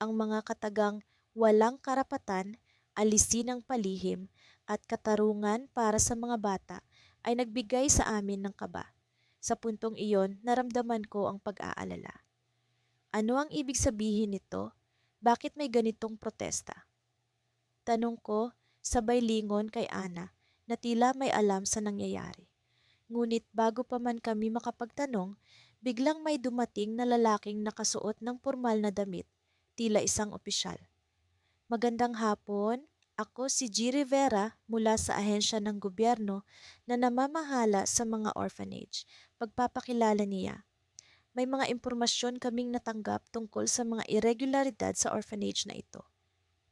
Ang mga katagang walang karapatan, alisin ang palihim, at katarungan para sa mga bata ay nagbigay sa amin ng kaba. Sa puntong iyon, naramdaman ko ang pag-aalala. Ano ang ibig sabihin nito? Bakit may ganitong protesta? Tanong ko, sabay lingon kay Ana na tila may alam sa nangyayari. Ngunit bago pa man kami makapagtanong, biglang may dumating na lalaking nakasuot ng formal na damit, tila isang opisyal. Magandang hapon, Ako si G. Rivera mula sa ahensya ng gobyerno na namamahala sa mga orphanage. Pagpapakilala niya. May mga impormasyon kaming natanggap tungkol sa mga irregularidad sa orphanage na ito.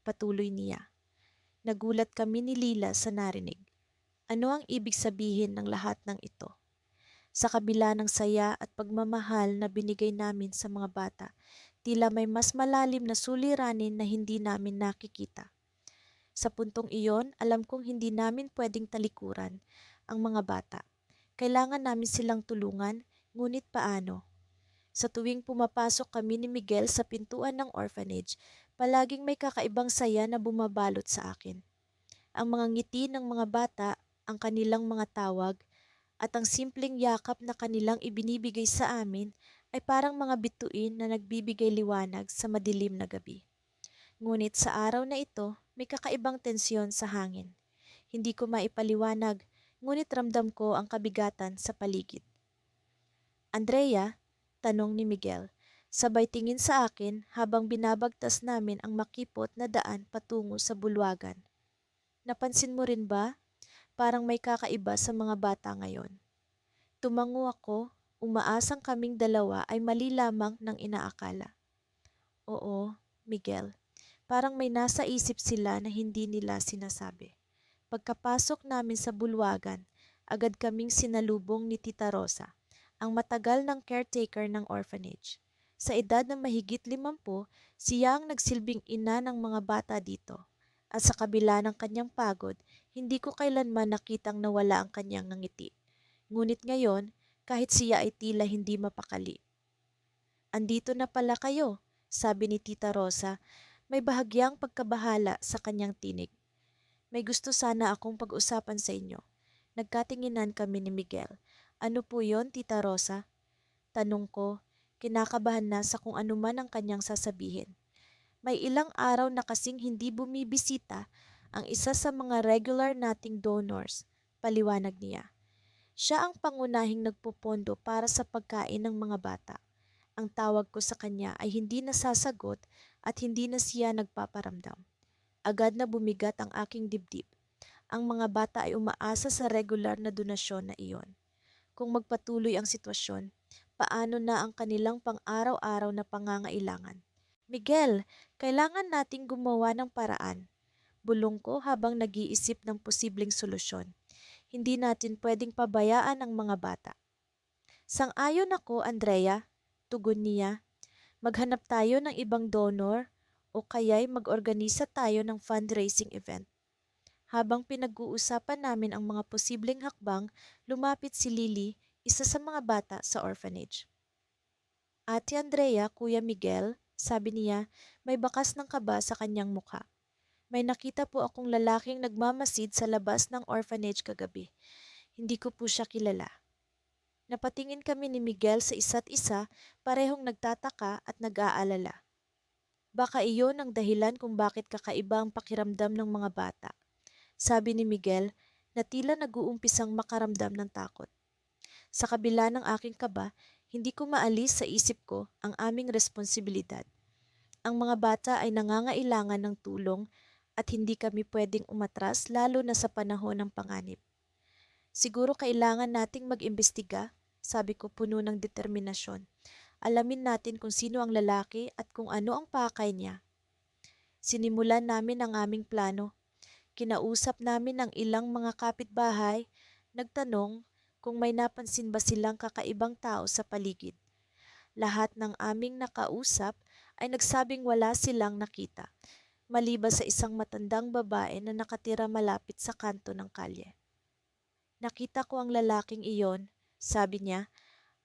Patuloy niya. Nagulat kami ni Lila sa narinig. Ano ang ibig sabihin ng lahat ng ito? Sa kabila ng saya at pagmamahal na binigay namin sa mga bata, tila may mas malalim na suliranin na hindi namin nakikita. Sa puntong iyon, alam kong hindi namin pwedeng talikuran ang mga bata. Kailangan namin silang tulungan, ngunit paano? Sa tuwing pumapasok kami ni Miguel sa pintuan ng orphanage, palaging may kakaibang saya na bumabalot sa akin. Ang mga ngiti ng mga bata, ang kanilang mga tawag, at ang simpleng yakap na kanilang ibinibigay sa amin ay parang mga bituin na nagbibigay liwanag sa madilim na gabi. Ngunit sa araw na ito, may kakaibang tensyon sa hangin. Hindi ko maipaliwanag, ngunit ramdam ko ang kabigatan sa paligid. Andrea, tanong ni Miguel, sabay tingin sa akin habang binabagtas namin ang makipot na daan patungo sa bulwagan. Napansin mo rin ba? Parang may kakaiba sa mga bata ngayon. Tumango ako, umaasang kaming dalawa ay mali lamang ng inaakala. Oo, Miguel. Parang may nasa isip sila na hindi nila sinasabi. Pagkapasok namin sa bulwagan, agad kaming sinalubong ni Tita Rosa, ang matagal ng caretaker ng orphanage. Sa edad na mahigit 50, siya ang nagsilbing ina ng mga bata dito. At sa kabila ng kanyang pagod, hindi ko kailanman nakitang nawala ang kanyang ngiti. Ngunit ngayon, kahit siya ay tila hindi mapakali. Andito na pala kayo, sabi ni Tita Rosa, may bahagyang pagkabahala sa kanyang tinig. May gusto sana akong pag-usapan sa inyo. Nagkatinginan kami ni Miguel. Ano po yon, Tita Rosa? Tanong ko, kinakabahan na sa kung ano man ang kanyang sasabihin. May ilang araw na kasing hindi bumibisita ang isa sa mga regular nating donors, paliwanag niya. Siya ang pangunahing nagpopondo para sa pagkain ng mga bata. Ang tawag ko sa kanya ay hindi nasasagot at hindi na siya nagpaparamdam. Agad na bumigat ang aking dibdib. Ang mga bata ay umaasa sa regular na donasyon na iyon. Kung magpatuloy ang sitwasyon, paano na ang kanilang pang-araw-araw na pangangailangan? Miguel, kailangan nating gumawa ng paraan. Bulong ko habang nag-iisip ng posibleng solusyon. Hindi natin pwedeng pabayaan ang mga bata. Sang-ayon ako, Andrea, tugon niya. Maghanap tayo ng ibang donor o kaya'y mag-organisa tayo ng fundraising event. Habang pinag-uusapan namin ang mga posibleng hakbang, lumapit si Lily, isa sa mga bata sa orphanage. Ate Andrea, Kuya Miguel, sabi niya, may bakas ng kaba sa kanyang mukha. May nakita po akong lalaking nagmamasid sa labas ng orphanage kagabi. Hindi ko po siya kilala. Napatingin kami ni Miguel sa isa't isa, parehong nagtataka at nag-aalala. Baka iyon ang dahilan kung bakit kakaiba ang pakiramdam ng mga bata. Sabi ni Miguel na tila nag-uumpisang makaramdam ng takot. Sa kabila ng aking kaba, hindi ko maalis sa isip ko ang aming responsibilidad. Ang mga bata ay nangangailangan ng tulong at hindi kami pwedeng umatras lalo na sa panahon ng panganib. Siguro kailangan nating mag-imbestiga, sabi ko puno ng determinasyon. Alamin natin kung sino ang lalaki at kung ano ang pakay niya. Sinimulan namin ang aming plano. Kinausap namin ang ilang mga kapitbahay, nagtanong kung may napansin ba silang kakaibang tao sa paligid. Lahat ng aming nakausap ay nagsabing wala silang nakita, maliban sa isang matandang babae na nakatira malapit sa kanto ng kalye. Nakita ko ang lalaking iyon, sabi niya,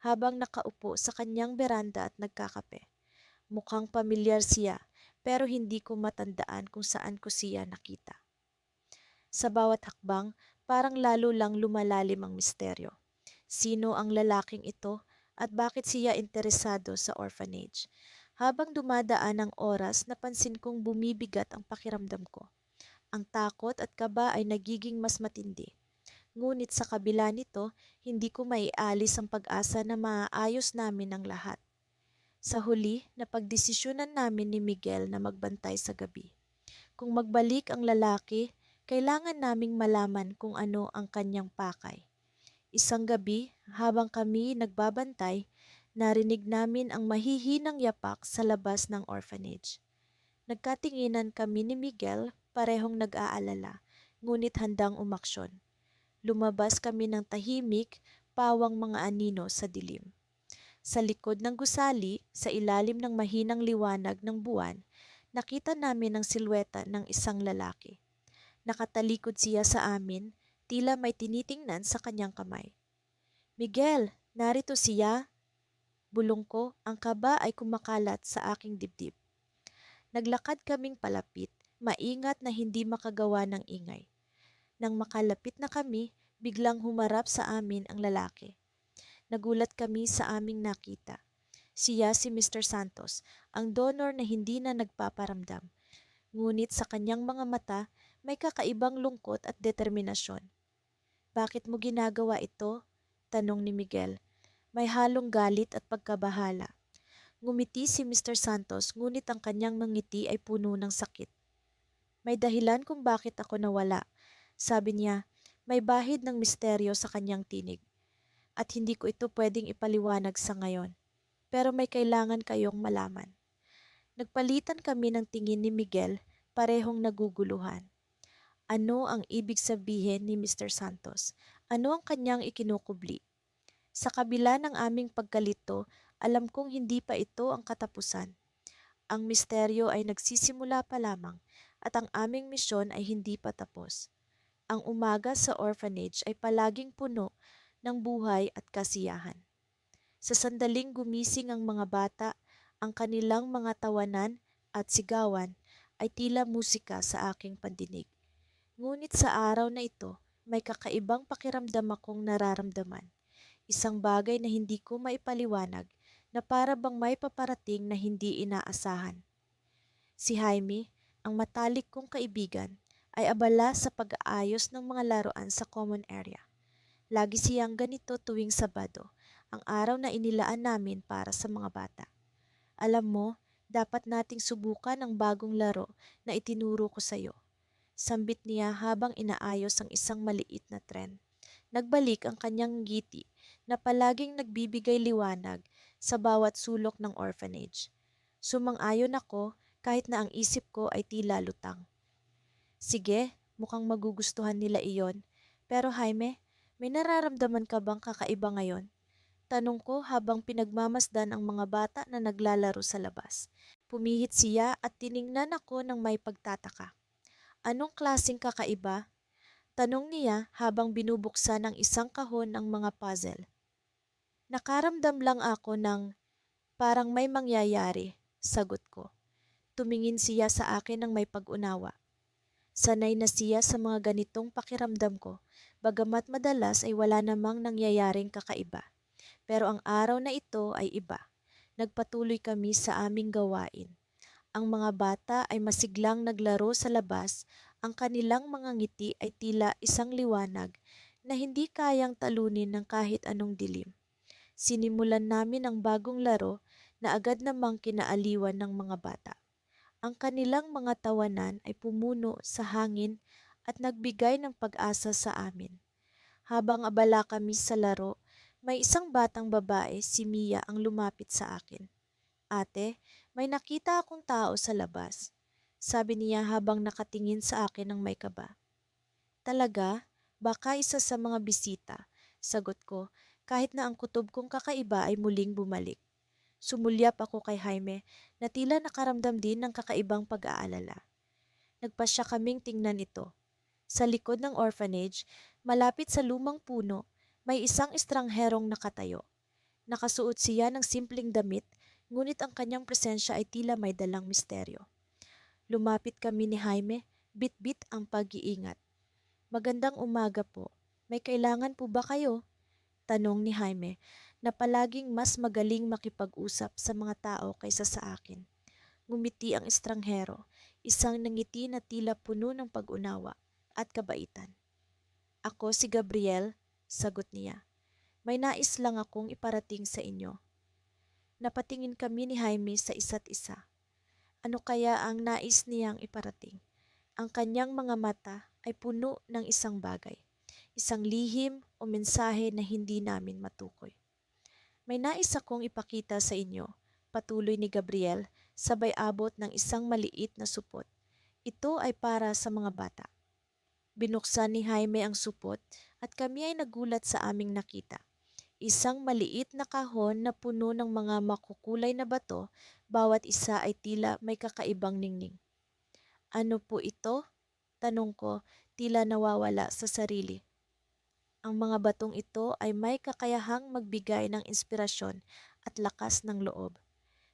habang nakaupo sa kanyang beranda at nagkakape. Mukhang pamilyar siya, pero hindi ko matandaan kung saan ko siya nakita. Sa bawat hakbang, parang lalo lang lumalalim ang misteryo. Sino ang lalaking ito at bakit siya interesado sa orphanage? Habang dumadaan ang oras, napansin kong bumibigat ang pakiramdam ko. Ang takot at kaba ay nagiging mas matindi. Ngunit sa kabila nito, hindi ko maialis ang pag-asa na maaayos namin ang lahat. Sa huli, napagdesisyonan namin ni Miguel na magbantay sa gabi. Kung magbalik ang lalaki, kailangan naming malaman kung ano ang kanyang pakay. Isang gabi, habang kami nagbabantay, narinig namin ang mahihinang yapak sa labas ng orphanage. Nagkatinginan kami ni Miguel, parehong nag-aalala, ngunit handang umaksyon. Lumabas kami ng tahimik, pawang mga anino sa dilim. Sa likod ng gusali, sa ilalim ng mahinang liwanag ng buwan, nakita namin ang silweta ng isang lalaki. Nakatalikod siya sa amin, tila may tinitingnan sa kanyang kamay. Miguel, narito siya. Bulong ko, ang kaba ay kumakalat sa aking dibdib. Naglakad kaming palapit, maingat na hindi makagawa ng ingay. Nang makalapit na kami, biglang humarap sa amin ang lalaki. Nagulat kami sa aming nakita. Siya si Mr. Santos, ang donor na hindi na nagpaparamdam. Ngunit sa kanyang mga mata, may kakaibang lungkot at determinasyon. Bakit mo ginagawa ito? Tanong ni Miguel. May halong galit at pagkabahala. Ngumiti si Mr. Santos ngunit ang kanyang ngiti ay puno ng sakit. May dahilan kung bakit ako nawala. Sabi niya, may bahid ng misteryo sa kanyang tinig. At hindi ko ito pwedeng ipaliwanag sa ngayon. Pero may kailangan kayong malaman. Nagpalitan kami ng tingin ni Miguel, parehong naguguluhan. Ano ang ibig sabihin ni Mr. Santos? Ano ang kanyang ikinukubli? Sa kabila ng aming pagkalito, alam kong hindi pa ito ang katapusan. Ang misteryo ay nagsisimula pa lamang at ang aming misyon ay hindi pa tapos. Ang umaga sa orphanage ay palaging puno ng buhay at kasiyahan. Sa sandaling gumising ang mga bata, ang kanilang mga tawanan at sigawan ay tila musika sa aking pandinig. Ngunit sa araw na ito, may kakaibang pakiramdam akong nararamdaman. Isang bagay na hindi ko maipaliwanag na para bang may paparating na hindi inaasahan. Si Jaime, ang matalik kong kaibigan, ay abala sa pag-aayos ng mga laruan sa common area. Lagi siyang ganito tuwing Sabado, ang araw na inilaan namin para sa mga bata. Alam mo, dapat nating subukan ang bagong laro na itinuro ko sa iyo. Sambit niya habang inaayos ang isang maliit na tren. Nagbalik ang kanyang ngiti na palaging nagbibigay liwanag sa bawat sulok ng orphanage. Sumang-ayon ako kahit na ang isip ko ay tila lutang. Sige, mukhang magugustuhan nila iyon. Pero Jaime, may nararamdaman ka bang kakaiba ngayon? Tanong ko habang pinagmamasdan ang mga bata na naglalaro sa labas. Pumihit siya at tiningnan ako ng may pagtataka. Anong klaseng kakaiba? Tanong niya habang binubuksan ang isang kahon ng mga puzzle. Nakaramdam lang ako ng parang may mangyayari, sagot ko. Tumingin siya sa akin ng may pag-unawa. Sanay na siya sa mga ganitong pakiramdam ko, bagamat madalas ay wala namang nangyayaring kakaiba. Pero ang araw na ito ay iba. Nagpatuloy kami sa aming gawain. Ang mga bata ay masiglang naglaro sa labas, ang kanilang mga ngiti ay tila isang liwanag na hindi kayang talunin ng kahit anong dilim. Sinimulan namin ang bagong laro na agad namang kinaaliwan ng mga bata. Ang kanilang mga tawanan ay pumuno sa hangin at nagbigay ng pag-asa sa amin. Habang abala kami sa laro, may isang batang babae, si Mia, ang lumapit sa akin. Ate, may nakita akong tao sa labas. Sabi niya habang nakatingin sa akin ng may kaba. Talaga? Baka isa sa mga bisita, sagot ko, kahit na ang kutob kong kakaiba ay muling bumalik. Sumulyap ako kay Jaime na tila nakaramdam din ng kakaibang pag-aalala. Nagpasya kaming tingnan ito. Sa likod ng orphanage, malapit sa lumang puno, may isang estrangherong nakatayo. Nakasuot siya ng simpleng damit, ngunit ang kanyang presensya ay tila may dalang misteryo. Lumapit kami ni Jaime, bit-bit ang pag-iingat. Magandang umaga po. May kailangan po ba kayo? Tanong ni Jaime, na palaging mas magaling makipag-usap sa mga tao kaysa sa akin. Ngumiti ang estranghero, isang nangiti na tila puno ng pag-unawa at kabaitan. Ako si Gabriel, sagot niya. May nais lang akong iparating sa inyo. Napatingin kami ni Jaime sa isa't isa. Ano kaya ang nais niyang iparating? Ang kanyang mga mata ay puno ng isang bagay, isang lihim o mensahe na hindi namin matukoy. May nais akong ipakita sa inyo, patuloy ni Gabriel, sabay abot ng isang maliit na supot. Ito ay para sa mga bata. Binuksan ni Jaime ang supot at kami ay nagulat sa aming nakita. Isang maliit na kahon na puno ng mga makukulay na bato, bawat isa ay tila may kakaibang ningning. Ano po ito? Tanong ko, tila nawawala sa sarili. Ang mga batong ito ay may kakayahang magbigay ng inspirasyon at lakas ng loob.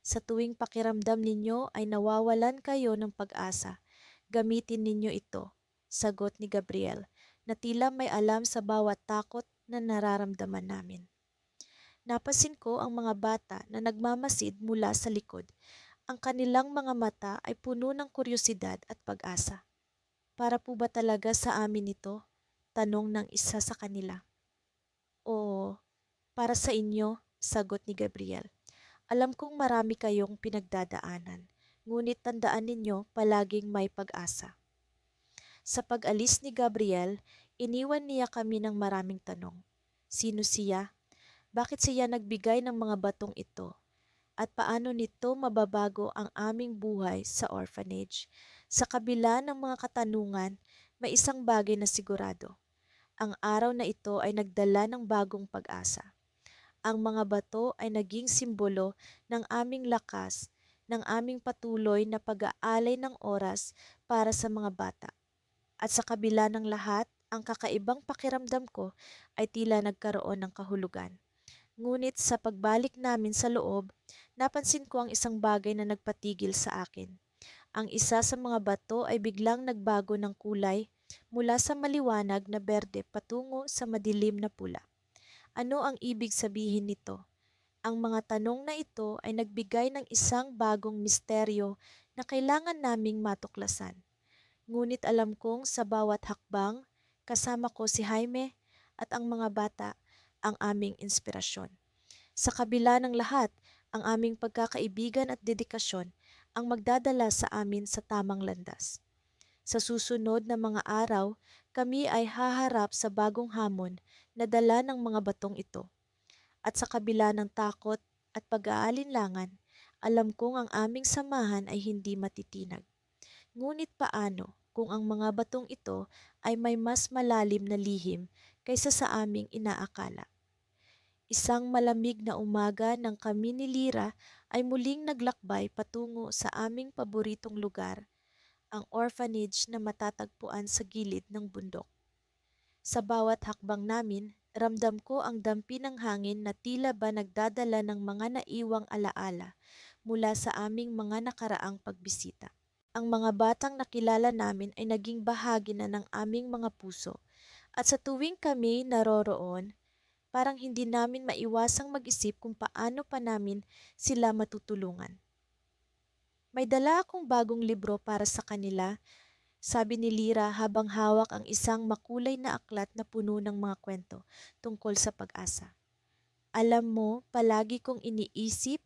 Sa tuwing pakiramdam ninyo ay nawawalan kayo ng pag-asa, gamitin ninyo ito, sagot ni Gabriel, na tila may alam sa bawat takot na nararamdaman namin. Napansin ko ang mga bata na nagmamasid mula sa likod. Ang kanilang mga mata ay puno ng kuryosidad at pag-asa. Para po ba talaga sa amin ito? Tanong ng isa sa kanila. Oo, para sa inyo, sagot ni Gabriel. Alam kong marami kayong pinagdadaanan, ngunit tandaan ninyo palaging may pag-asa. Sa pag-alis ni Gabriel, iniwan niya kami ng maraming tanong. Sino siya? Bakit siya nagbigay ng mga batong ito? At paano nito mababago ang aming buhay sa orphanage? Sa kabila ng mga katanungan, may isang bagay na sigurado. Ang araw na ito ay nagdala ng bagong pag-asa. Ang mga bato ay naging simbolo ng aming lakas, ng aming patuloy na pag-aalay ng oras para sa mga bata. At sa kabila ng lahat, ang kakaibang pakiramdam ko ay tila nagkaroon ng kahulugan. Ngunit sa pagbalik namin sa loob, napansin ko ang isang bagay na nagpatigil sa akin. Ang isa sa mga bato ay biglang nagbago ng kulay mula sa maliwanag na berde patungo sa madilim na pula. Ano ang ibig sabihin nito? Ang mga tanong na ito ay nagbigay ng isang bagong misteryo na kailangan naming matuklasan. Ngunit alam kong sa bawat hakbang, kasama ko si Jaime at ang mga bata ang aming inspirasyon. Sa kabila ng lahat, ang aming pagkakaibigan at dedikasyon ang magdadala sa amin sa tamang landas. Sa susunod na mga araw, kami ay haharap sa bagong hamon na dala ng mga batong ito. At sa kabila ng takot at pag-aalinlangan, alam kong ang aming samahan ay hindi matitinag. Ngunit paano kung ang mga batong ito ay may mas malalim na lihim kaysa sa aming inaakala? Isang malamig na umaga nang kami ni Lira ay muling naglakbay patungo sa aming paboritong lugar, ang orphanage na matatagpuan sa gilid ng bundok. Sa bawat hakbang namin, ramdam ko ang dampi ng hangin na tila ba nagdadala ng mga naiwang alaala mula sa aming mga nakaraang pagbisita. Ang mga batang nakilala namin ay naging bahagi na ng aming mga puso at sa tuwing kami naroroon, parang hindi namin maiwasang mag-isip kung paano pa namin sila matutulungan. May dala akong bagong libro para sa kanila, sabi ni Lira habang hawak ang isang makulay na aklat na puno ng mga kwento tungkol sa pag-asa. Alam mo, palagi kong iniisip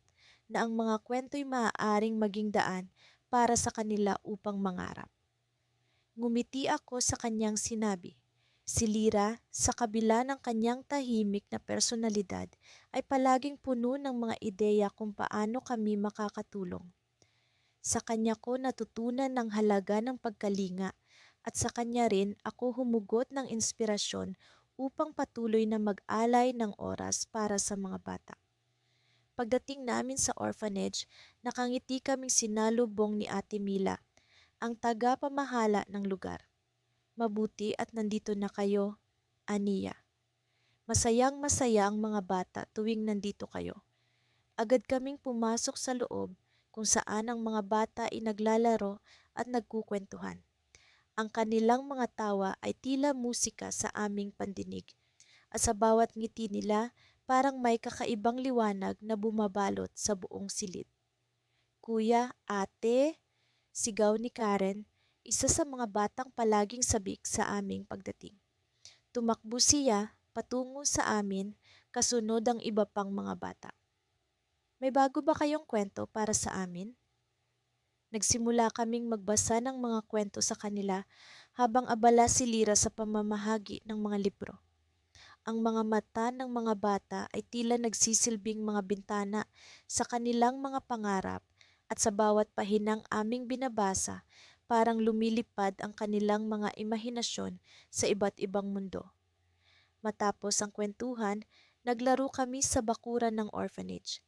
na ang mga kwento'y maaaring maging daan para sa kanila upang mangarap. Ngumiti ako sa kanyang sinabi. Si Lira, sa kabila ng kanyang tahimik na personalidad, ay palaging puno ng mga ideya kung paano kami makakatulong. Sa kanya ko natutunan ng halaga ng pagkalinga at sa kanya rin ako humugot ng inspirasyon upang patuloy na mag-alay ng oras para sa mga bata. Pagdating namin sa orphanage, nakangiti kaming sinalubong ni Ate Mila, ang taga-pamahala ng lugar. Mabuti at nandito na kayo, Aniya. Masayang masaya ang mga bata tuwing nandito kayo. Agad kaming pumasok sa loob kung saan ang mga bata ay naglalaro at nagkukwentuhan. Ang kanilang mga tawa ay tila musika sa aming pandinig at sa bawat ngiti nila parang may kakaibang liwanag na bumabalot sa buong silid. Kuya, ate, sigaw ni Karen, isa sa mga batang palaging sabik sa aming pagdating. Tumakbo siya patungo sa amin kasunod ang iba pang mga bata. May bago ba kayong kwento para sa amin? Nagsimula kaming magbasa ng mga kwento sa kanila habang abala si Lira sa pamamahagi ng mga libro. Ang mga mata ng mga bata ay tila nagsisilbing mga bintana sa kanilang mga pangarap at sa bawat pahinang aming binabasa, parang lumilipad ang kanilang mga imahinasyon sa iba't ibang mundo. Matapos ang kwentuhan, naglaro kami sa bakuran ng orphanage.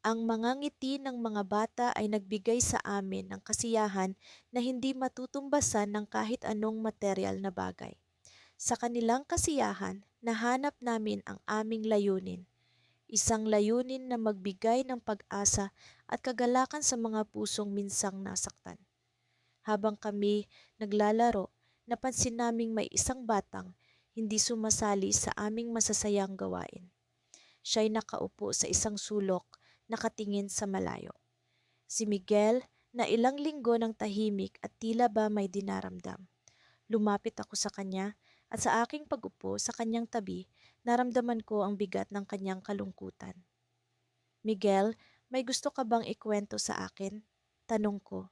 Ang mga ngiti ng mga bata ay nagbigay sa amin ng kasiyahan na hindi matutumbasan ng kahit anong material na bagay. Sa kanilang kasiyahan, nahanap namin ang aming layunin. Isang layunin na magbigay ng pag-asa at kagalakan sa mga pusong minsang nasaktan. Habang kami naglalaro, napansin naming may isang batang hindi sumasali sa aming masasayang gawain. Siya'y nakaupo sa isang sulok, nakatingin sa malayo. Si Miguel na ilang linggo ng tahimik at tila ba may dinaramdam. Lumapit ako sa kanya at sa aking pag-upo sa kanyang tabi, naramdaman ko ang bigat ng kanyang kalungkutan. Miguel, may gusto ka bang ikwento sa akin? Tanong ko.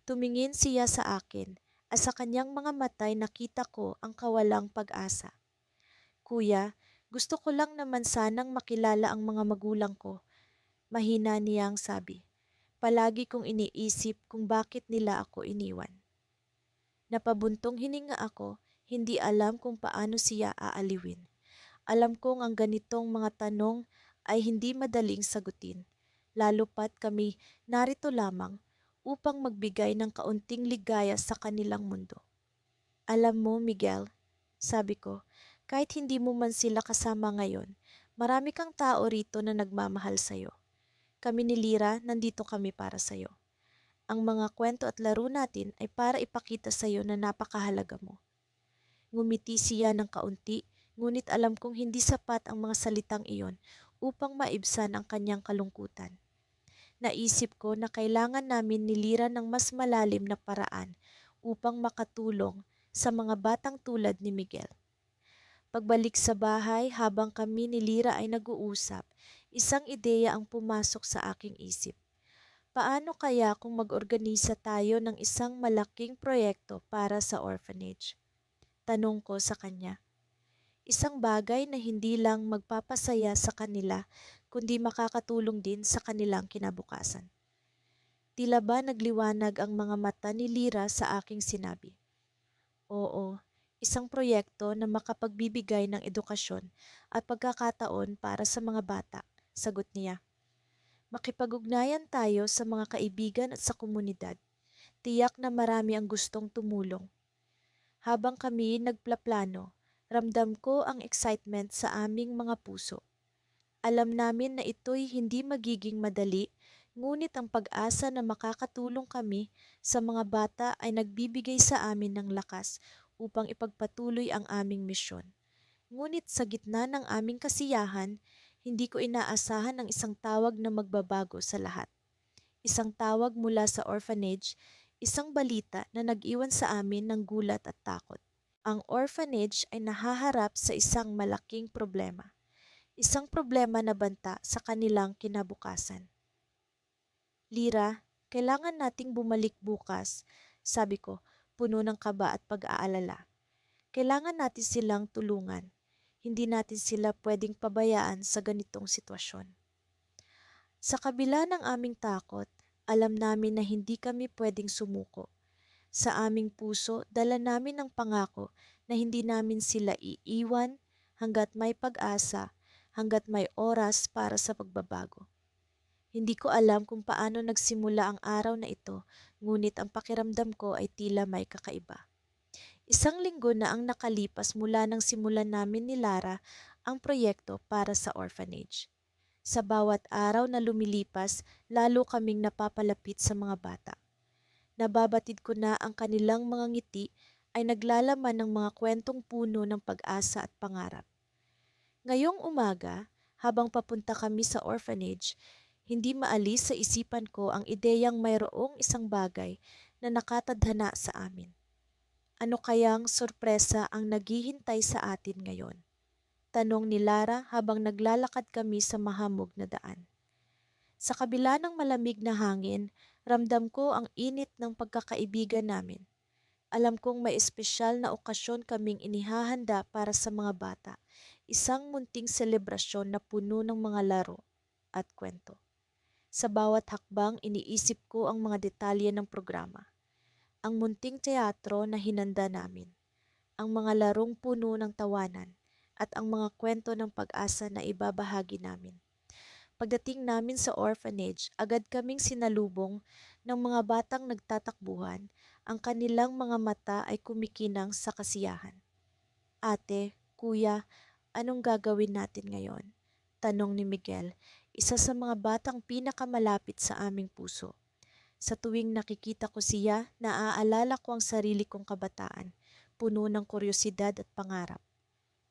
Tumingin siya sa akin at sa kanyang mga matay nakita ko ang kawalang pag-asa. Kuya, gusto ko lang naman sanang makilala ang mga magulang ko. Mahina niyang sabi. Palagi kong iniisip kung bakit nila ako iniwan. Napabuntong hininga ako, hindi alam kung paano siya aaliwin. Alam kong ang ganitong mga tanong ay hindi madaling sagutin, lalo pat kami narito lamang upang magbigay ng kaunting ligaya sa kanilang mundo. Alam mo, Miguel, sabi ko, kahit hindi mo man sila kasama ngayon, marami kang tao rito na nagmamahal sa'yo. Kami ni Lira, nandito kami para sa'yo. Ang mga kwento at laro natin ay para ipakita sa'yo na napakahalaga mo. Ngumiti siya ng kaunti, ngunit alam kong hindi sapat ang mga salitang iyon upang maibsan ang kanyang kalungkutan. Naisip ko na kailangan namin nilira ng mas malalim na paraan upang makatulong sa mga batang tulad ni Miguel. Pagbalik sa bahay habang kami ni Lira ay nag-uusap, isang ideya ang pumasok sa aking isip. Paano kaya kung mag-organisa tayo ng isang malaking proyekto para sa orphanage? Tanong ko sa kanya. Isang bagay na hindi lang magpapasaya sa kanila, kundi makakatulong din sa kanilang kinabukasan. Tila ba nagliwanag ang mga mata ni Lira sa aking sinabi? Oo, isang proyekto na makapagbibigay ng edukasyon at pagkakataon para sa mga bata, sagot niya. Makipag-ugnayan tayo sa mga kaibigan at sa komunidad. Tiyak na marami ang gustong tumulong. Habang kami nagplaplano, ramdam ko ang excitement sa aming mga puso. Alam namin na ito'y hindi magiging madali, ngunit ang pag-asa na makakatulong kami sa mga bata ay nagbibigay sa amin ng lakas upang ipagpatuloy ang aming misyon. Ngunit sa gitna ng aming kasiyahan, hindi ko inaasahan ang isang tawag na magbabago sa lahat. Isang tawag mula sa orphanage, isang balita na nag-iwan sa amin ng gulat at takot. Ang orphanage ay nahaharap sa isang malaking problema. Isang problema na banta sa kanilang kinabukasan. Lira, kailangan nating bumalik bukas, sabi ko, puno ng kaba at pag-aalala. Kailangan natin silang tulungan. Hindi natin sila pwedeng pabayaan sa ganitong sitwasyon. Sa kabila ng aming takot, alam namin na hindi kami pwedeng sumuko. Sa aming puso, dala namin ang pangako na hindi namin sila iiwan hanggat may pag-asa, hanggat may oras para sa pagbabago. Hindi ko alam kung paano nagsimula ang araw na ito, ngunit ang pakiramdam ko ay tila may kakaiba. Isang linggo na ang nakalipas mula nang simulan namin ni Lara ang proyekto para sa orphanage. Sa bawat araw na lumilipas, lalo kaming napapalapit sa mga bata. Nababatid ko na ang kanilang mga ngiti ay naglalaman ng mga kwentong puno ng pag-asa at pangarap. Ngayong umaga, habang papunta kami sa orphanage, hindi maalis sa isipan ko ang ideyang mayroong isang bagay na nakatadhana sa amin. Ano kayang sorpresa ang naghihintay sa atin ngayon? Tanong ni Lara habang naglalakad kami sa mahamog na daan. Sa kabila ng malamig na hangin, Ramdam ko ang init ng pagkakaibigan namin. Alam kong may espesyal na okasyon kaming inihahanda para sa mga bata. Isang munting selebrasyon na puno ng mga laro at kwento. Sa bawat hakbang, iniisip ko ang mga detalye ng programa. Ang munting teatro na hinanda namin. Ang mga larong puno ng tawanan at ang mga kwento ng pag-asa na ibabahagi namin. Pagdating namin sa orphanage, agad kaming sinalubong ng mga batang nagtatakbuhan. Ang kanilang mga mata ay kumikinang sa kasiyahan. Ate, kuya, anong gagawin natin ngayon? Tanong ni Miguel, isa sa mga batang pinakamalapit sa aming puso. Sa tuwing nakikita ko siya, naaalala ko ang sarili kong kabataan, puno ng kuryosidad at pangarap.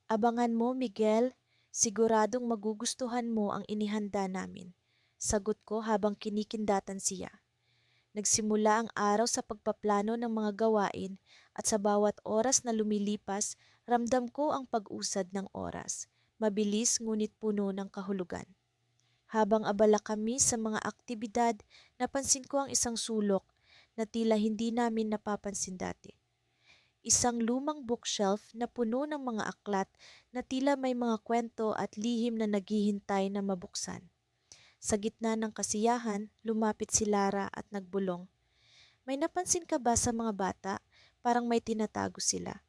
Abangan mo, Miguel. Siguradong magugustuhan mo ang inihanda namin. Sagot ko habang kinikindatan siya. Nagsimula ang araw sa pagpaplano ng mga gawain at sa bawat oras na lumilipas, ramdam ko ang pag-usad ng oras. Mabilis ngunit puno ng kahulugan. Habang abala kami sa mga aktibidad, napansin ko ang isang sulok na tila hindi namin napapansin dati. Isang lumang bookshelf na puno ng mga aklat na tila may mga kwento at lihim na naghihintay na mabuksan. Sa gitna ng kasiyahan, lumapit si Lara at nagbulong. May napansin ka ba sa mga bata? Parang may tinatago sila.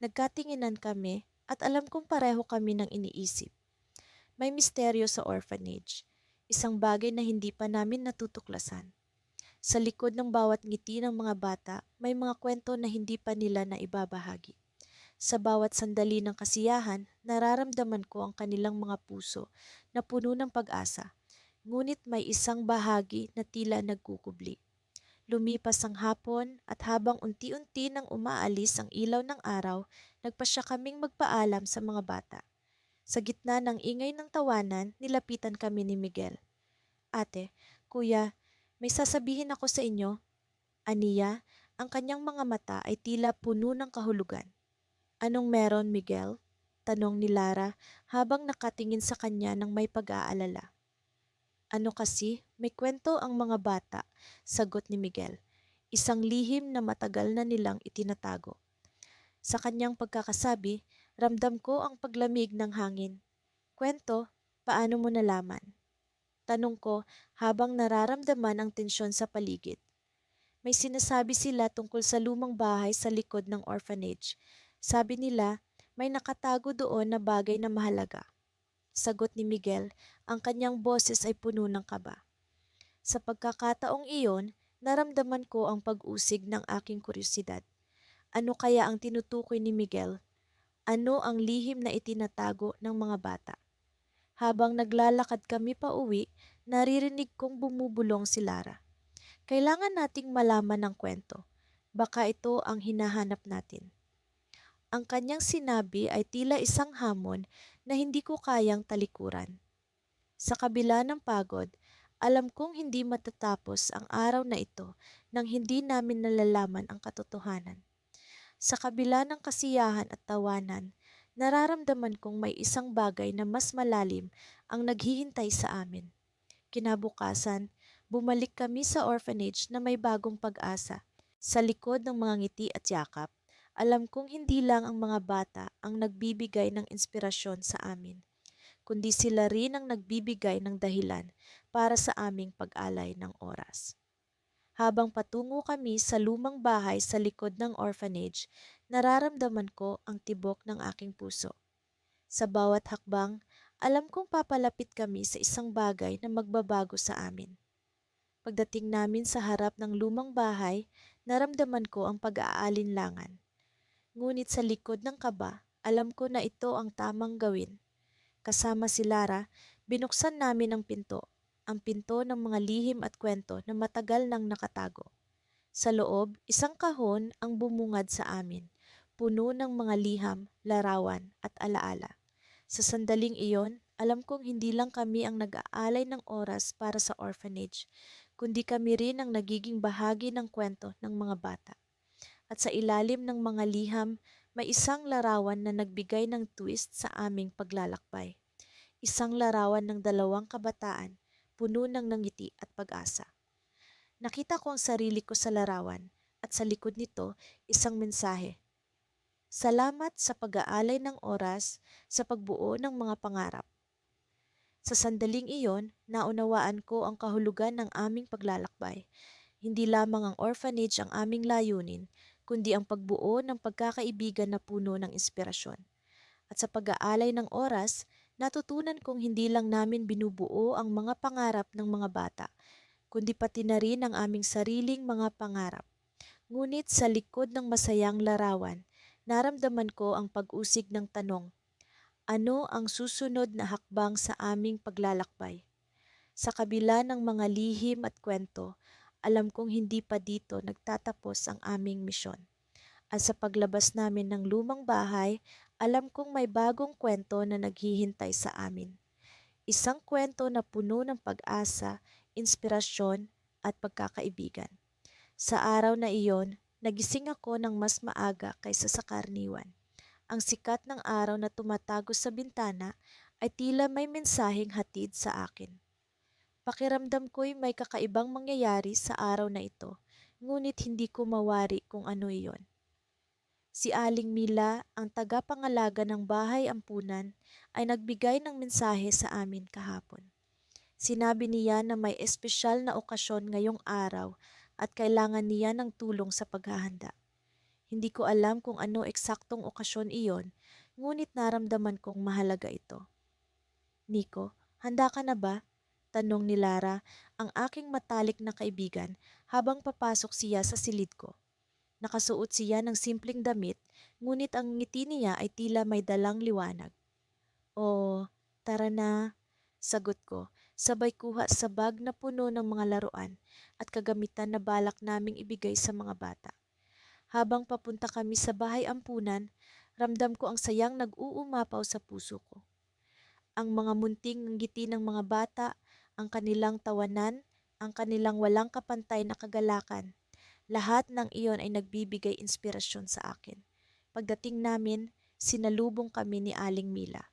Nagkatinginan kami at alam kong pareho kami ng iniisip. May misteryo sa orphanage, isang bagay na hindi pa namin natutuklasan. Sa likod ng bawat ngiti ng mga bata, may mga kwento na hindi pa nila na ibabahagi. Sa bawat sandali ng kasiyahan, nararamdaman ko ang kanilang mga puso na puno ng pag-asa. Ngunit may isang bahagi na tila nagkukubli. Lumipas ang hapon at habang unti-unti nang umaalis ang ilaw ng araw, nagpasya kaming magpaalam sa mga bata. Sa gitna ng ingay ng tawanan, nilapitan kami ni Miguel. Ate, kuya, may sasabihin ako sa inyo. Aniya, ang kanyang mga mata ay tila puno ng kahulugan. Anong meron, Miguel? Tanong ni Lara habang nakatingin sa kanya ng may pag-aalala. Ano kasi, may kwento ang mga bata, sagot ni Miguel. Isang lihim na matagal na nilang itinatago. Sa kanyang pagkakasabi, ramdam ko ang paglamig ng hangin. Kwento, paano mo nalaman? Tanong ko habang nararamdaman ang tensyon sa paligid. May sinasabi sila tungkol sa lumang bahay sa likod ng orphanage. Sabi nila, may nakatago doon na bagay na mahalaga. Sagot ni Miguel, ang kanyang boses ay puno ng kaba. Sa pagkakataong iyon, naramdaman ko ang pag-usig ng aking kuryosidad. Ano kaya ang tinutukoy ni Miguel? Ano ang lihim na itinatago ng mga bata? Habang naglalakad kami pa uwi, naririnig kong bumubulong si Lara. Kailangan nating malaman ang kwento. Baka ito ang hinahanap natin. Ang kanyang sinabi ay tila isang hamon na hindi ko kayang talikuran. Sa kabila ng pagod, alam kong hindi matatapos ang araw na ito nang hindi namin nalalaman ang katotohanan. Sa kabila ng kasiyahan at tawanan, nararamdaman kong may isang bagay na mas malalim ang naghihintay sa amin. Kinabukasan, bumalik kami sa orphanage na may bagong pag-asa. Sa likod ng mga ngiti at yakap, alam kong hindi lang ang mga bata ang nagbibigay ng inspirasyon sa amin, kundi sila rin ang nagbibigay ng dahilan para sa aming pag-alay ng oras. Habang patungo kami sa lumang bahay sa likod ng orphanage, nararamdaman ko ang tibok ng aking puso. Sa bawat hakbang, alam kong papalapit kami sa isang bagay na magbabago sa amin. Pagdating namin sa harap ng lumang bahay, naramdaman ko ang pag-aalinlangan. Ngunit sa likod ng kaba, alam ko na ito ang tamang gawin. Kasama si Lara, binuksan namin ang pinto ng mga lihim at kwento na matagal nang nakatago. Sa loob, isang kahon ang bumungad sa amin, puno ng mga liham, larawan at alaala. Sa sandaling iyon, alam kong hindi lang kami ang nag-aalay ng oras para sa orphanage, kundi kami rin ang nagiging bahagi ng kwento ng mga bata. At sa ilalim ng mga liham, may isang larawan na nagbigay ng twist sa aming paglalakbay. Isang larawan ng dalawang kabataan, puno ng ngiti at pag-asa. Nakita ko ang sarili ko sa larawan at sa likod nito isang mensahe. Salamat sa pag-aalay ng oras sa pagbuo ng mga pangarap. Sa sandaling iyon, naunawaan ko ang kahulugan ng aming paglalakbay. Hindi lamang ang orphanage ang aming layunin, kundi ang pagbuo ng pagkakaibigan na puno ng inspirasyon. At sa pag-aalay ng oras, natutunan kong hindi lang namin binubuo ang mga pangarap ng mga bata, kundi pati na rin ang aming sariling mga pangarap. Ngunit sa likod ng masayang larawan, naramdaman ko ang pag-usig ng tanong, ano ang susunod na hakbang sa aming paglalakbay? Sa kabila ng mga lihim at kwento, alam kong hindi pa dito nagtatapos ang aming misyon. At sa paglabas namin ng lumang bahay, alam kong may bagong kwento na naghihintay sa amin. Isang kwento na puno ng pag-asa, inspirasyon at pagkakaibigan. Sa araw na iyon, nagising ako ng mas maaga kaysa sa karaniwan. Ang sikat ng araw na tumatago sa bintana ay tila may mensaheng hatid sa akin. Pakiramdam ko'y may kakaibang mangyayari sa araw na ito, ngunit hindi ko mawari kung ano iyon. Si Aling Mila, ang tagapangalaga ng bahay ampunan, ay nagbigay ng mensahe sa amin kahapon. Sinabi niya na may espesyal na okasyon ngayong araw at kailangan niya ng tulong sa paghahanda. Hindi ko alam kung ano eksaktong okasyon iyon, ngunit naramdaman kong mahalaga ito. Nico, handa ka na ba? Tanong ni Lara, ang aking matalik na kaibigan, habang papasok siya sa silid ko. Nakasuot siya ng simpleng damit, ngunit ang ngiti niya ay tila may dalang liwanag. "Oh, tara na," sagot ko, sabay kuha sa bag na puno ng mga laruan at kagamitan na balak naming ibigay sa mga bata. Habang papunta kami sa bahay ampunan, ramdam ko ang sayang nag-uumapaw sa puso ko. Ang mga munting ngiti ng mga bata, ang kanilang tawanan, ang kanilang walang kapantay na kagalakan, lahat ng iyon ay nagbibigay inspirasyon sa akin. Pagdating namin, sinalubong kami ni Aling Mila.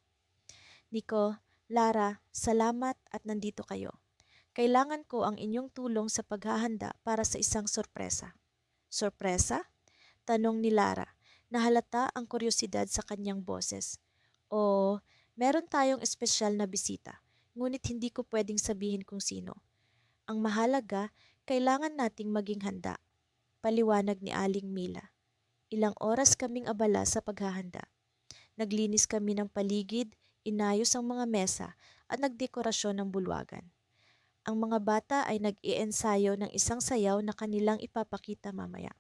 Nico, Lara, salamat at nandito kayo. Kailangan ko ang inyong tulong sa paghahanda para sa isang sorpresa. Sorpresa? Tanong ni Lara, na halata ang kuryosidad sa kanyang boses. O, meron tayong espesyal na bisita, ngunit hindi ko pwedeng sabihin kung sino. Ang mahalaga, kailangan nating maging handa. Paliwanag ni Aling Mila. Ilang oras kaming abala sa paghahanda. Naglinis kami ng paligid, inayos ang mga mesa at nagdekorasyon ng bulwagan. Ang mga bata ay nag-iensayo ng isang sayaw na kanilang ipapakita mamaya.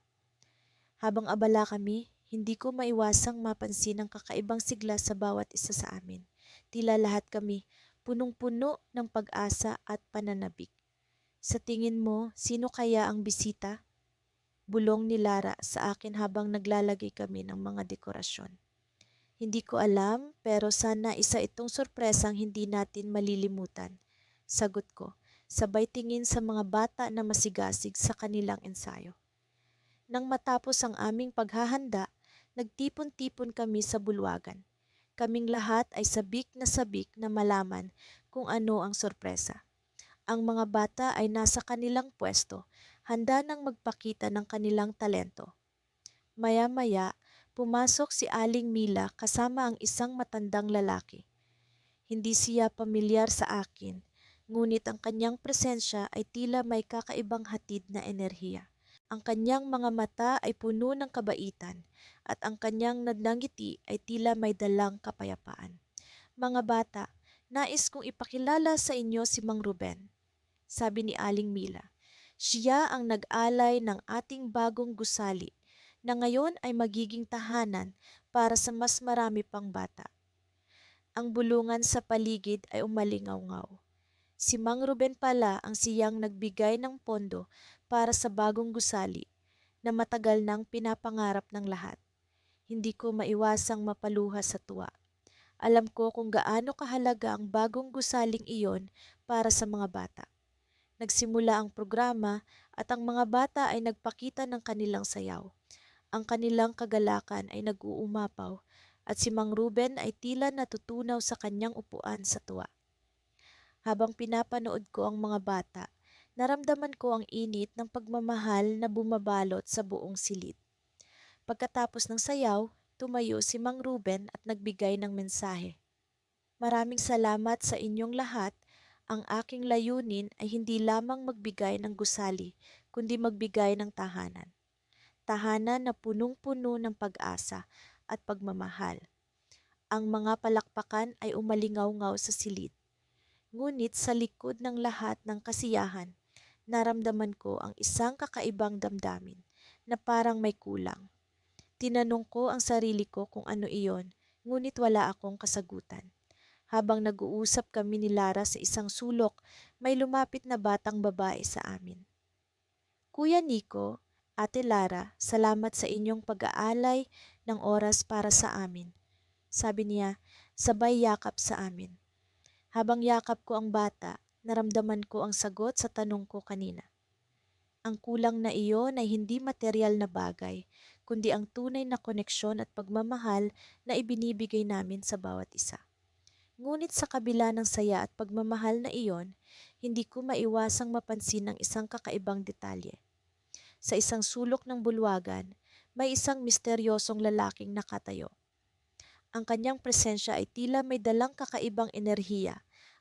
Habang abala kami, hindi ko maiwasang mapansin ang kakaibang sigla sa bawat isa sa amin. Tila lahat kami punong-puno ng pag-asa at pananabik. Sa tingin mo, sino kaya ang bisita? Bulong ni Lara sa akin habang naglalagay kami ng mga dekorasyon. Hindi ko alam, pero sana isa itong sorpresang hindi natin malilimutan. Sagot ko, sabay tingin sa mga bata na masigasig sa kanilang ensayo. Nang matapos ang aming paghahanda, nagtipon-tipon kami sa bulwagan. Kaming lahat ay sabik na malaman kung ano ang sorpresa. Ang mga bata ay nasa kanilang pwesto, handa nang magpakita ng kanilang talento. Maya-maya, pumasok si Aling Mila kasama ang isang matandang lalaki. Hindi siya pamilyar sa akin, ngunit ang kanyang presensya ay tila may kakaibang hatid na enerhiya. Ang kanyang mga mata ay puno ng kabaitan at ang kanyang nadangiti ay tila may dalang kapayapaan. Mga bata, nais kong ipakilala sa inyo si Mang Ruben, sabi ni Aling Mila. Siya ang nag-alay ng ating bagong gusali na ngayon ay magiging tahanan para sa mas marami pang bata. Ang bulungan sa paligid ay umalingaw-ngaw. Si Mang Ruben pala ang siyang nagbigay ng pondo para sa bagong gusali na matagal nang pinapangarap ng lahat. Hindi ko maiwasang mapaluha sa tuwa. Alam ko kung gaano kahalaga ang bagong gusaling iyon para sa mga bata. Nagsimula ang programa at ang mga bata ay nagpakita ng kanilang sayaw. Ang kanilang kagalakan ay nag-uumapaw at si Mang Ruben ay tila natutunaw sa kanyang upuan sa tuwa. Habang pinapanood ko ang mga bata, Naramdaman ko ang init ng pagmamahal na bumabalot sa buong silid. Pagkatapos ng sayaw, tumayo si Mang Ruben at nagbigay ng mensahe. Maraming salamat sa inyong lahat. Ang aking layunin ay hindi lamang magbigay ng gusali, kundi magbigay ng tahanan. Tahanan na punong-puno ng pag-asa at pagmamahal. Ang mga palakpakan ay umalingaw-ngaw sa silid. Ngunit sa likod ng lahat ng kasiyahan, naramdaman ko ang isang kakaibang damdamin na parang may kulang. Tinanong ko ang sarili ko kung ano iyon, ngunit wala akong kasagutan. Habang nag-uusap kami ni Lara sa isang sulok, may lumapit na batang babae sa amin. Kuya Nico, Ate Lara, salamat sa inyong pag-aalay ng oras para sa amin. Sabi niya, sabay yakap sa amin. Habang yakap ko ang bata, naramdaman ko ang sagot sa tanong ko kanina. Ang kulang na iyon ay hindi material na bagay, kundi ang tunay na koneksyon at pagmamahal na ibinibigay namin sa bawat isa. Ngunit sa kabila ng saya at pagmamahal na iyon, hindi ko maiwasang mapansin ang isang kakaibang detalye. Sa isang sulok ng bulwagan, may isang misteryosong lalaking nakatayo. Ang kanyang presensya ay tila may dalang kakaibang enerhiya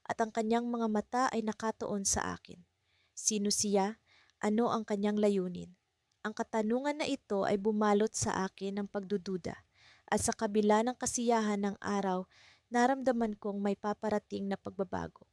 at ang kanyang mga mata ay nakatuon sa akin. Sino siya? Ano ang kanyang layunin? Ang katanungan na ito ay bumalot sa akin ng pagdududa at sa kabila ng kasiyahan ng araw, naramdaman kong may paparating na pagbabago.